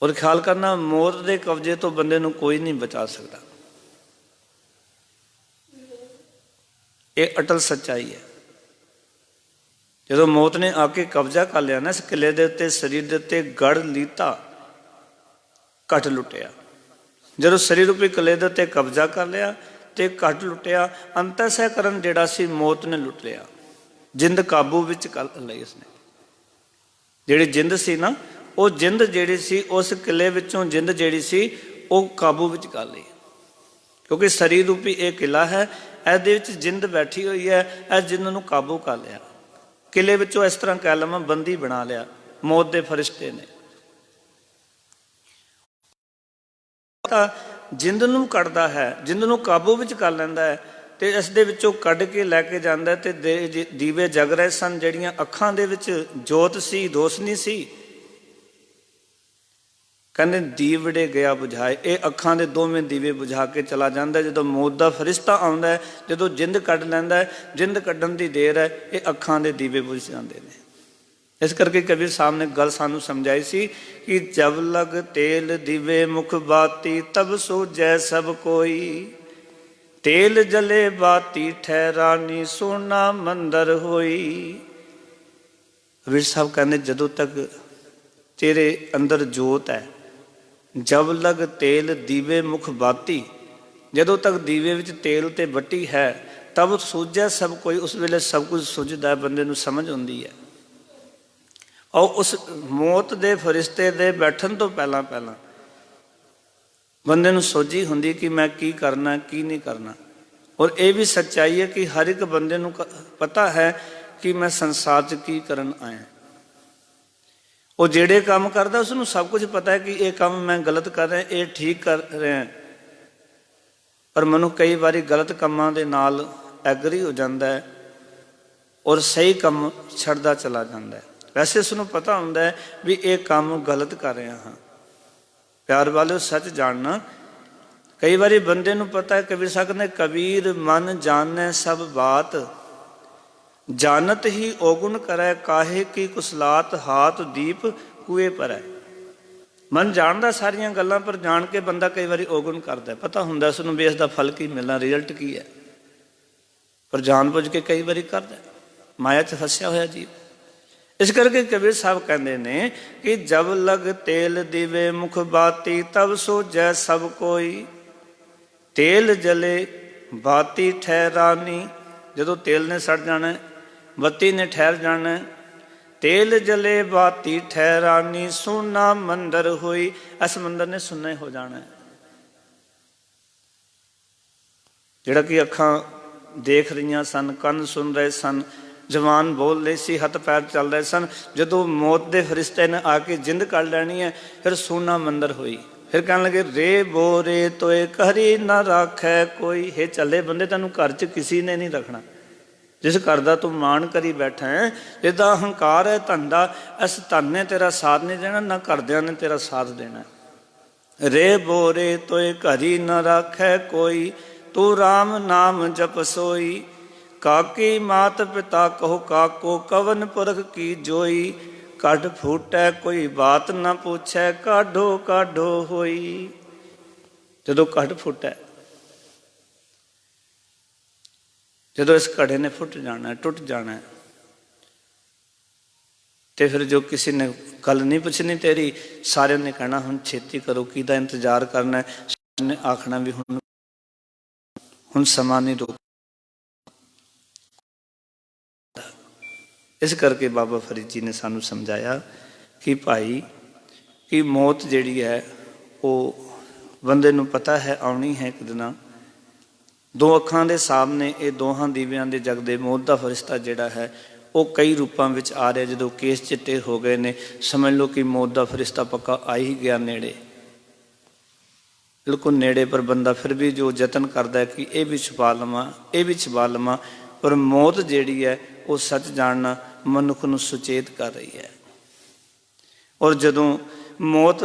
A: ਔਰ ਖਿਆਲ ਕਰਨਾ, ਮੌਤ ਦੇ ਕਬਜ਼ੇ ਤੋਂ ਬੰਦੇ ਨੂੰ ਕੋਈ ਨਹੀਂ ਬਚਾ ਸਕਦਾ। ਇਹ ਅਟਲ ਸੱਚਾਈ ਹੈ। ਜਦੋਂ ਮੌਤ ਨੇ ਆ ਕੇ ਕਬਜ਼ਾ ਕਰ ਲਿਆ ਨਾ ਇਸ ਕਿਲੇ ਦੇ ਉੱਤੇ, ਸਰੀਰ ਦੇ ਉੱਤੇ, ਗੜ ਲੀਤਾ ਘਟ ਲੁੱਟਿਆ। ਜਦੋਂ ਸਰੀਰ ਰੂਪੀ ਕਿਲੇ ਦੇ ਉੱਤੇ ਕਬਜ਼ਾ ਕਰ ਲਿਆ ਤੇ ਘਟ ਲੁੱਟਿਆ, ਅੰਤਸਕਰਨ ਜਿਹੜਾ ਸੀ ਮੌਤ ਨੇ ਲੁੱਟ ਲਿਆ। ਜਿੰਦ ਕਾਬੂ ਵਿੱਚ ਕਰ ਲਈ ਉਸਨੇ। ਜਿਹੜੀ ਜਿੰਦ ਸੀ ਨਾ, ਉਹ ਜਿੰਦ ਜਿਹੜੀ ਸੀ ਉਸ ਕਿਲੇ ਵਿੱਚੋਂ, ਜਿੰਦ ਜਿਹੜੀ ਸੀ ਉਹ ਕਾਬੂ ਵਿੱਚ ਕਰ ਲਈ। ਕਿਉਂਕਿ ਸਰੀਰ ਰੂਪੀ ਇਹ ਕਿਲਾ ਹੈ, ਇਹਦੇ ਵਿੱਚ ਜਿੰਦ ਬੈਠੀ ਹੋਈ ਹੈ, ਇਸ ਜਿੰਦ ਨੂੰ ਕਾਬੂ ਕਰ ਲਿਆ। ਕਿਲੇ ਵਿੱਚੋਂ ਇਸ ਤਰ੍ਹਾਂ ਕਹਿ ਲਵਾਂ ਬੰਦੀ ਬਣਾ ਲਿਆ ਮੌਤ ਦੇ ਫਰਿਸ਼ਤੇ ਨੇ। ਤਾਂ ਜਿੰਦ ਨੂੰ ਕੱਢਦਾ ਹੈ, ਜਿੰਦ ਨੂੰ ਕਾਬੂ ਵਿੱਚ ਕਰ ਲੈਂਦਾ ਹੈ ਤੇ ਇਸ ਦੇ ਵਿੱਚੋਂ ਕੱਢ ਕੇ ਲੈ ਕੇ ਜਾਂਦਾ। ਤੇ ਦੀਵੇ ਜਗ ਰਹੇ ਸਨ, ਜਿਹੜੀਆਂ ਅੱਖਾਂ ਦੇ ਵਿੱਚ ਜੋਤ ਸੀ, ਰੋਸ਼ਨੀ ਸੀ। ਕਹਿੰਦੇ ਦੀਵੜੇ ਗਿਆ ਬੁਝਾਏ, ਇਹ ਅੱਖਾਂ ਦੇ ਦੋਵੇਂ ਦੀਵੇ ਬੁਝਾ ਕੇ ਚਲਾ ਜਾਂਦਾ। ਜਦੋਂ ਮੌਤ ਦਾ ਫਰਿਸ਼ਤਾ ਆਉਂਦਾ ਹੈ, ਜਦੋਂ ਜਿੰਦ ਕੱਢ ਲੈਂਦਾ ਹੈ, ਜਿੰਦ ਕੱਢਣ ਦੀ ਦੇਰ ਹੈ, ਇਹ ਅੱਖਾਂ ਦੇ ਦੀਵੇ ਬੁਝ ਜਾਂਦੇ ਨੇ। ਇਸ ਕਰਕੇ ਕਬੀਰ ਸਾਹਿਬ ਨੇ ਗੱਲ ਸਾਨੂੰ ਸਮਝਾਈ ਸੀ ਕਿ ਜਬ ਲਗ ਤੇਲ ਦੀਵੇ ਮੁਖ ਬਾਤੀ, ਤਬ ਸੂਝੈ ਸਭ ਕੋਈ। ਤੇਲ ਜਲੇ ਬਾਤੀ ਠਹਿਰਾਨੀ, ਸੋਨਾ ਮੰਦਰ ਹੋਈ। ਕਬੀਰ ਸਾਹਿਬ ਕਹਿੰਦੇ ਜਦੋਂ ਤੱਕ ਤੇਰੇ ਅੰਦਰ ਜੋਤ ਹੈ, ਜਬ ਲਗ ਤੇਲ ਦੀਵੇ ਮੁਖ ਬਾਤੀ, ਜਦੋਂ ਤੱਕ ਦੀਵੇ ਵਿੱਚ ਤੇਲ ਤੇ ਬੱਤੀ ਹੈ, ਤਬ ਸੂਝੈ ਸਭ ਕੋਈ। ਉਸ ਵੇਲੇ ਸਭ ਕੁਝ ਸੁਝਦਾ, ਬੰਦੇ ਨੂੰ ਸਮਝ ਆਉਂਦੀ ਹੈ। ਔਰ ਉਸ ਮੌਤ ਦੇ ਫਰਿਸ਼ਤੇ ਦੇ ਬੈਠਣ ਤੋਂ ਪਹਿਲਾਂ ਬੰਦੇ ਨੂੰ ਸੋਝੀ ਹੁੰਦੀ ਕਿ ਮੈਂ ਕੀ ਕਰਨਾ, ਕੀ ਨਹੀਂ ਕਰਨਾ। ਔਰ ਇਹ ਵੀ ਸੱਚਾਈ ਹੈ ਕਿ ਹਰ ਇੱਕ ਬੰਦੇ ਨੂੰ ਪਤਾ ਹੈ ਕਿ ਮੈਂ ਸੰਸਾਰ 'ਚ ਕੀ ਕਰਨ ਆਇਆ। ਉਹ ਜਿਹੜੇ ਕੰਮ ਕਰਦਾ ਉਸਨੂੰ ਸਭ ਕੁਝ ਪਤਾ ਹੈ ਕਿ ਇਹ ਕੰਮ ਮੈਂ ਗਲਤ ਕਰ ਰਿਹਾ, ਇਹ ਠੀਕ ਕਰ ਰਿਹਾ। ਪਰ ਮੈਨੂੰ ਕਈ ਵਾਰੀ ਗਲਤ ਕੰਮਾਂ ਦੇ ਨਾਲ ਐਗਰੀ ਹੋ ਜਾਂਦਾ ਹੈ ਔਰ ਸਹੀ ਕੰਮ ਛੱਡਦਾ ਚਲਾ ਜਾਂਦਾ ਹੈ। ਵੈਸੇ ਉਸਨੂੰ ਪਤਾ ਹੁੰਦਾ ਹੈ ਵੀ ਇਹ ਕੰਮ ਗਲਤ ਕਰ ਰਿਹਾ ਹਾਂ। ਪਿਆਰ ਵਾਲਿਓ, ਸੱਚ ਜਾਣਨਾ, ਕਈ ਵਾਰੀ ਬੰਦੇ ਨੂੰ ਪਤਾ ਹੈ। ਕਬੀਰ ਸਾਹਿਬ ਨੇ ਕਬੀਰ ਮਨ ਜਾਣੈ ਸਭ ਬਾਤ, ਜਾਨਤ ਹੀ ਔਗੁਣ ਕਰੈ, ਕਾਹੇ ਕੀ ਕੁਸਲਾਤ, ਹਾਥ ਦੀਪ ਕੂਏ ਪਰੈ। ਮਨ ਜਾਣਦਾ ਸਾਰੀਆਂ ਗੱਲਾਂ, ਪਰ ਜਾਣ ਕੇ ਬੰਦਾ ਕਈ ਵਾਰੀ ਔਗੁਣ ਕਰਦਾ। ਪਤਾ ਹੁੰਦਾ ਉਸਨੂੰ ਵੀ ਇਸ ਦਾ ਫਲ ਕੀ ਮਿਲਣਾ, ਰਿਜ਼ਲਟ ਕੀ ਹੈ, ਪਰ ਜਾਣ ਬੁੱਝ ਕੇ ਕਈ ਵਾਰੀ ਕਰਦਾ। ਮਾਇਆ 'ਚ ਫਸਿਆ ਹੋਇਆ ਜੀਵ। ਇਸ ਕਰਕੇ ਕਬੀਰ ਸਾਹਿਬ ਕਹਿੰਦੇ ਨੇ ਕਿ ਜਬ ਲਗ ਤੇਲ ਦੀਵੇ ਮੁਖ ਬਾਤੀ, ਤਬ ਸੂਝੈ ਸਭ ਕੋਈ। ਤੇਲ ਜਲੇ ਬਾਤੀ ਠਹਿਰਾਨੀ, ਜਦੋਂ ਤੇਲ ਨੇ ਸੜ ਜਾਣਾ, ਬੱਤੀ ਨੇ ਠਹਿਰ ਜਾਣਾ। ਤੇਲ ਜਲੇ ਬਾਤੀ ਠਹਿਰਾਨੀ, ਸੋਨਾ ਮੰਦਰ ਹੋਈ। ਇਸ ਮੰਦਰ ਨੇ ਸੁੰਨਾ ਹੀ ਹੋ ਜਾਣਾ। ਜਿਹੜਾ ਕਿ ਅੱਖਾਂ ਦੇਖ ਰਹੀਆਂ ਸਨ, ਕੰਨ ਸੁਣ ਰਹੇ ਸਨ, ਜ਼ਬਾਨ ਬੋਲ ਰਹੀ ਸੀ, ਹੱਥ ਪੈਰ ਚੱਲ ਰਹੇ ਸਨ, ਜਦੋਂ ਮੌਤ ਦੇ ਫਰਿਸ਼ਤੇ ਨੇ ਆ ਕੇ ਜਿੰਦ ਕੱਢ ਲੈਣੀ ਹੈ, ਫਿਰ ਸੋਨਾ ਮੰਦਰ ਹੋਈ। ਫਿਰ ਕਹਿਣ ਲੱਗੇ ਰੇ ਬੋਰੇ ਤੋਏ ਘਰੀ ਨਾ ਰਾਖੈ ਕੋਈ। ਹੇ ਚੱਲੇ ਬੰਦੇ, ਤੈਨੂੰ ਘਰ 'ਚ ਕਿਸੇ ਨੇ ਨਹੀਂ ਰੱਖਣਾ। ਜਿਸ ਘਰ ਦਾ ਤੂੰ ਮਾਣ ਕਰੀ ਬੈਠਾ ਹੈ, ਇਹਦਾ ਹੰਕਾਰ ਹੈ, ਧੰਦਾ, ਇਸ ਧਨ ਨੇ ਤੇਰਾ ਸਾਥ ਨਹੀਂ ਦੇਣਾ, ਨਾ ਘਰਦਿਆਂ ਨੇ ਤੇਰਾ ਸਾਥ ਦੇਣਾ। ਰੇ ਬੋਰੇ ਤੋਏ ਘਰੀ ਨਾ ਰਾਖੈ ਕੋਈ, ਤੂੰ ਰਾਮ ਨਾਮ ਜਪ ਸੋਈ। ਕਾਕੀ ਮਾਤ ਪਿਤਾ ਕਹੋ ਕਾਕੋ, ਕਵਨ ਪੁਰਖ ਕੀ ਜੋਈ। ਕੱਢ ਫੂਟੈ ਕੋਈ ਬਾਤ ਨਾ ਪੁੱਛੈ, ਕਾਢੋ ਕਾਢੋ ਹੋਈ। ਜਦੋਂ ਕੱਢ ਫੁੱਟੈ, ਜਦੋਂ ਇਸ ਘੜੇ ਨੇ ਫੁੱਟ ਜਾਣਾ, ਟੁੱਟ ਜਾਣਾ, ਤੇ ਫਿਰ ਜੋ ਕਿਸੇ ਨੇ ਗੱਲ ਨਹੀਂ ਪੁੱਛਣੀ ਤੇਰੀ, ਸਾਰਿਆਂ ਨੇ ਕਹਿਣਾ ਹੁਣ ਛੇਤੀ ਕਰੋ, ਕਿਹਦਾ ਇੰਤਜ਼ਾਰ ਕਰਨਾ ਹੈ। ਸਾਰਿਆਂ ਨੇ ਆਖਣਾ ਵੀ ਹੁਣ ਸਮਾਂ ਨਹੀਂ ਰੋਕ। इस करके बाबा फरीद जी ने सानू समझाया कि भाई कि मौत जिहड़ी है वो बंदे नू पता है आउणी है एक दिन। दो अखां दे सामने ये दोहां दीवियां दे जगदे मौत दा फरिश्ता जिहड़ा है वो कई रूपां विच आ रहा। जदों केस चिट्टे हो गए ने समझ लो कि मौत दा फरिश्ता पक्का आ ही गया नेड़े, बिल्कुल नेड़े। पर बंदा फिर भी जो यतन करता है कि यह भी छुपा लवां, ये भी छुपा लवां, पर मौत जिहड़ी है वो सच जानना मनुख नूं सुचेत कर रही है। और जदों मौत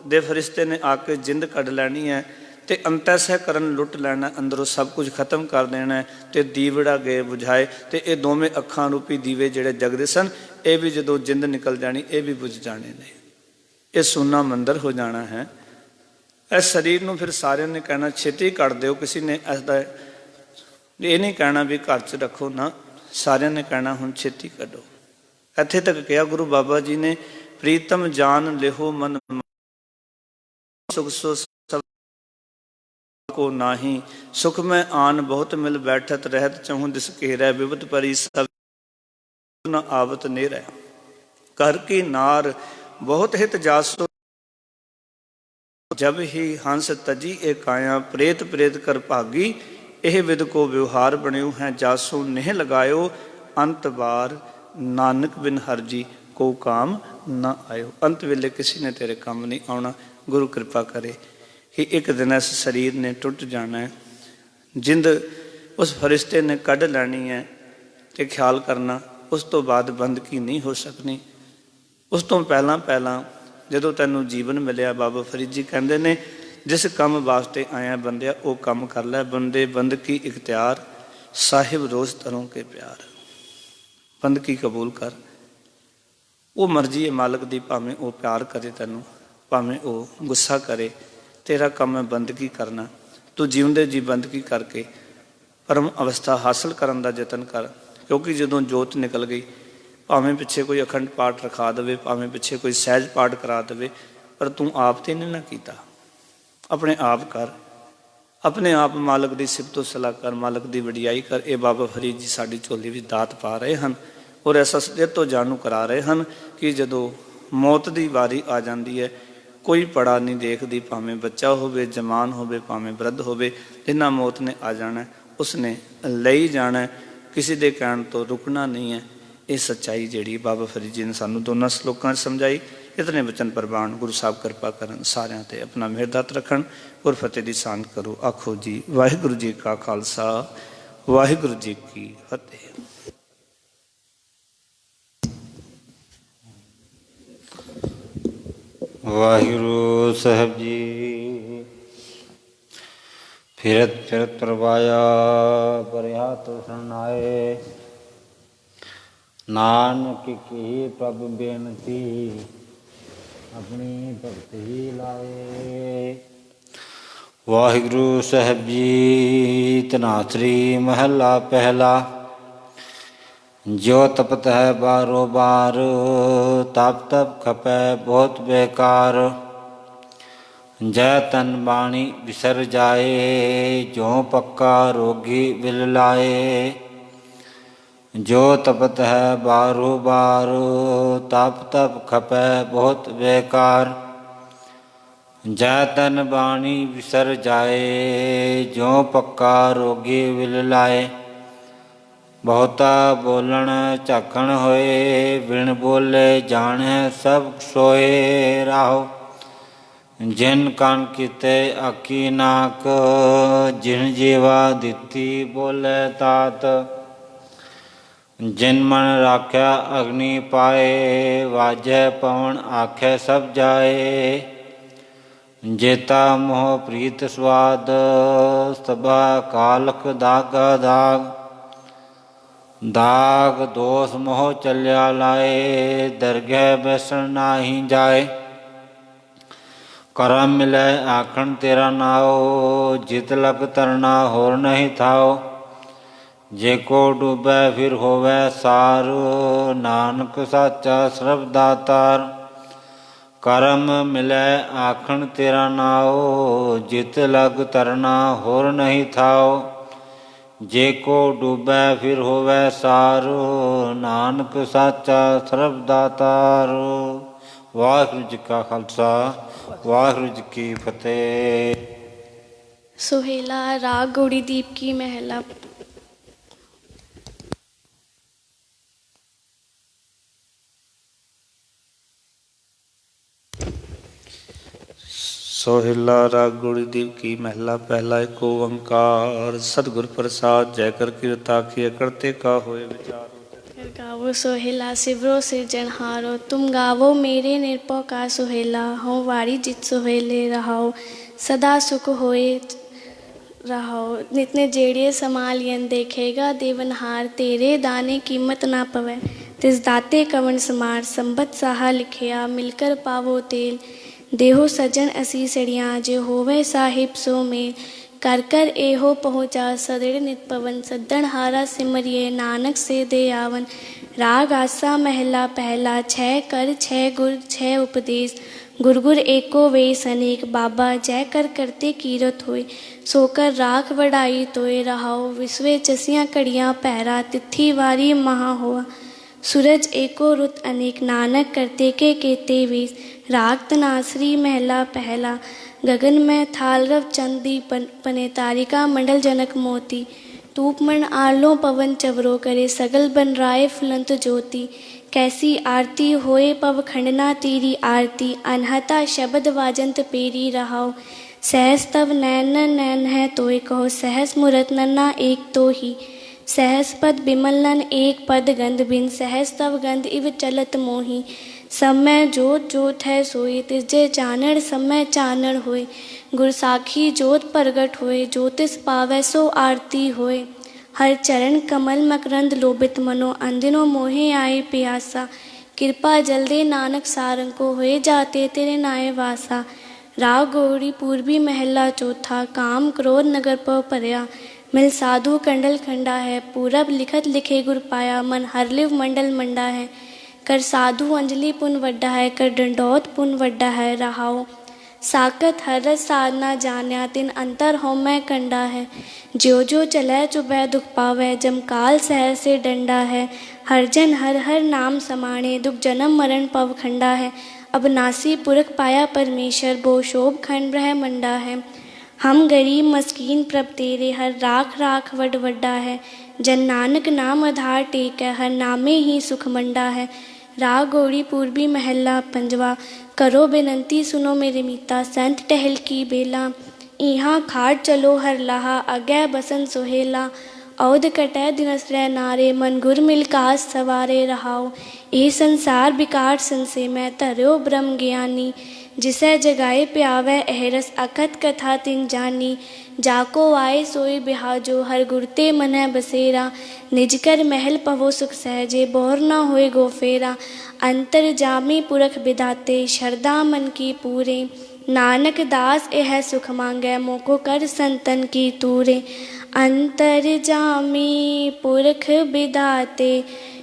A: दे फरिश्ते ने आके जिंद कढ़ लैनी है तो अंतैसह करन लुट लैना, अंदरों सब कुछ खत्म कर देना है, तो दीवड़ा गए बुझाए। तो ये दोवें अखां रूपी दीवे जिहड़े जगदे सन ये भी जदों जिंद निकल जानी ये भी बुझ जाने ने, ये सुना मंदिर हो जाना है। इस शरीर नूं फिर सारिਆਂ ने कहना छेती कट दिओ, किसी ने इसदा ये नहीं कहना भी घर च रखो ना, सारिਆਂ ने कहना हुण छेती कढो। इत्थे तक कहा गुरु बाबा जी ने, प्रीतम जान लिहो मन सुख सो सब को नाही, सुख में आन बहुत मिल बैठत रहत चहूँ दिस घेरै, विपत परी सब न आवत नेरै, कर की नार बहुत हित जासो जब ही हंस तजी ए काया, प्रेत प्रेत कर भागी यह विद को व्यवहार बनियो है, जासो नेह लगायो अंत बार, नानक बिन हर जी को काम ना आयो। अंत वेले किसी ने तेरे काम नहीं आना। गुरु कृपा करे कि एक दिन इस शरीर ने टुट जाना है, जिंद उस फरिश्ते ने कढ़ लैनी है, तो ख्याल करना उस तो बाद बंदगी नहीं हो सकनी। उस तो पहला पहला जदों तैनूं जीवन मिलिया, बाबा फरीद जी कहते ने जिस काम वास्ते आया बंदिया वो काम कर लै, बंदे बंदगी इख्तियार साहिब रोज़ तरों के प्यार, बंदगी कबूल कर। वो मर्जी है मालक दी, भावें वो प्यार करे तैनूं, भावें वो गुस्सा करे, तेरा काम है बंदगी करना। तू जीवंदे जी बंदगी करके परम अवस्था हासिल करन दा यतन कर, क्योंकि जदों जोत निकल गई भावें पिछे कोई अखंड पाठ रखा दे, भावें पिछे कोई सहज पाठ करा दे, पर तू आप तो नहीं ना कीता, अपने आप कर, अपने आप मालक की सिफतो सलाह कर, मालक की वडियाई कर। ये बाबा फरीद जी साड़ी झोली भी दात पा रहे हैं और ऐसा ये तो जानू करा रहे हैं कि जदों मौत की वारी आ जाती है कोई पड़ा नहीं देखती, भावें बच्चा होवे, जवान होवे, भावें वृद्ध होवे, जिन्ना मौत ने आ जाना उसने ले ही जाना, किसी के कहण तो रुकना नहीं है। ये सच्चाई जिहड़ी बाबा फरीद जी ने सानू दोनों श्लोकां समझाई। इतने वचन प्रवान गुरु साहब कृपा करन, सारिਆਂ ते अपना मेहरदात रखन और फतेह दी सांझ करो। आखो जी वाहिगुरु जी का खालसा वाहिगुरु जी की फतेह।
B: वाहिगुरु साहब जी फिरत फिरत प्रवाया परिहा तो सुनाए, नानक की प्रभ बेनती अपनी भक्ति ही लाए। वाहिगुरु साहब जी धनासरी महला पहला। जो तपत है बारो बार, तप तप खपै बहुत बेकार। जय तन बाणी बिसर जाए, जो पक्का रोगी विल लाए। जो तपत है बारो बार, तप तप खपै बहुत बेकार। जय तन बाणी बिसर जाए, जो पक्का रोगी विल लाए। बहुता बोलन झाकण होए, बिन बोले जाने सब सोए राहो। जिन कान कीते आकी नाक, जिन जीवा दिती बोले तात। जिन मन राख्या अग्नि पाए, वाजै पवन आखे सब जाए। जेता मोह प्रीत स्वाद, सबा कालक दागा दाग। दाग दोष मोह चलिया लाए, दरगह बैसन नाही जाए। करम मिलै आखण तेरा नाओ, जित लग तरना होर नहीं थाओ। जेको डूबै फिर होवै सार, नानक साचा सर्ब दातार। करम मिलै आखण तेरा नाओ, जित लग तरना होर नहीं थाओ। जे को डूबै फिर होवै सार, नानक साचा सरब दातार। वाहिगुरू जी का खालसा, वाहिगुरू जी की फतेह।
C: सोहेला राग गौड़ी दीप की महला।
A: सोहिला राग गुरुदीप की महला पहला। एक ओंकार सतगुर प्रसाद जय कर कीरता किए करते का होए विचार।
C: फिर गावो सोहेला सिवरो सिरजनहारो, तुम गावो मेरे निरपौ का सोहेला। हो वारी जित सोहेले रहाओ, सदा सुख होए रहाओ। नितने जेड़िए समालियन देखेगा देवनहार, तेरे दाने कीमत ना पवे तिस दाते कवन समार। संबत साहा लिखिया मिलकर पावो तेल, देहो सजन असी सड़िया जो होवे साहिब सो मेल। कर कर एहो पहुँचा सदड़ नित पवन, सद्दन हारा सिमरिए नानक से दे आवन। राग आसा महला पहला, छह कर छह गुर छह उपदेश। गुर गुर एको वेस अनेक, बाबा जय कर करते कीरत होए। सोकर राख वडाई तोए रहाओ, विश्वे चसियाँ कड़ियाँ पहरा। तिथि वारी महा हुआ सूरज एको रुत अनेक, नानक करते के केते वेश। राग तनासरी महला पहला, गगन में थाल रव चंदी पने तारिका मंडल जनक मोती। तूप मन आलो पवन चवरो करे, सगल बन राय फुलंत ज्योति। कैसी आरती होए पव खंडना तेरी आरती, अनहता शब्द वाजंत पेरी रहाओ। सहस तव नैन नैन है तोय कहो, सहस मुरत नन्ना एक तो ही। सहस पद बिमल नन एक पद गंध बिन, सहस तव गंध इव चलत मोही। सब में जोत जोत है सोई, तिसजे चानण सब में चानण होए। गुर साखी जोत प्रगट होए, ज्योतिष पावै सो आरती होए। हर चरण कमल मकरंद लोभित मनो, अंदिनो मोहे आए प्यासा। कृपा जल दे नानक सारंग को, होए जाते तेरे नाय वासा। राग गौड़ी पूर्वी महला चौथा, काम क्रोध नगर पर परया। मिल साधु कंडल खंडा है, पूरब लिखत लिखे गुर पाया। मन हरलिव मंडल मंडा है, कर साधु अंजलि पुन वड्डा है। कर डंडौत पुन वड्डा है रहाओ, साकत हरस साधना जान्या। तिन अंतर हो मैं कंडा है, ज्यो ज्यो चलै चुबै दुख पावै। जमकाल सह से डंडा है, हर जन हर हर नाम समाणे। दुख जन्म मरण पव खंडा है, अब नासी पुरख पाया परमेश्वर। बो शोभ खंड ब्रह्मंडा है, हम गरीब मस्कीन प्रभ तेरे। हर राख राख वड वड्डा है, जन नानक नाम आधार टेक है। हर नामे ही सुख मंडा है। राग गौड़ी पूर्वी महला पंजवा, करो बेनंती सुनो मेरे मीता। संत टहल की बेला, इहाँ खाट चलो हर लाहा। अगै बसन सोहेला, औध कटै दिनसरै नारे। मन गुर मिल काज सवारे रहाओ, ए संसार बिकार संसे मैं। धर्यो ब्रह्म ज्ञानी, जिसे जगाए प्यावै अहरस। अकथ कथा तिन जानी, जाको आए सोई बिहाजो। हर गुरते मन है बसेरा, निज कर महल पवो सुख सहजे। बोर न होए गो फेरा, अंतर जामी पुरख बिधाते। शरदा मन की पूरे, नानक दास यह सुख मांगै। मोको कर संतन की तूरे, अंतर जामी पुरख बिधाते।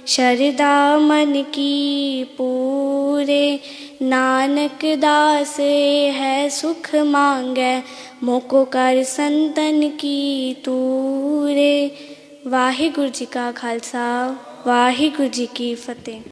C: शरदा मन की पूरे, नानक दास है सुख मांगै। मोको कर संतन की तूरे। वाहिगुरु जी का खालसा, वाहिगुरु जी की फतेह।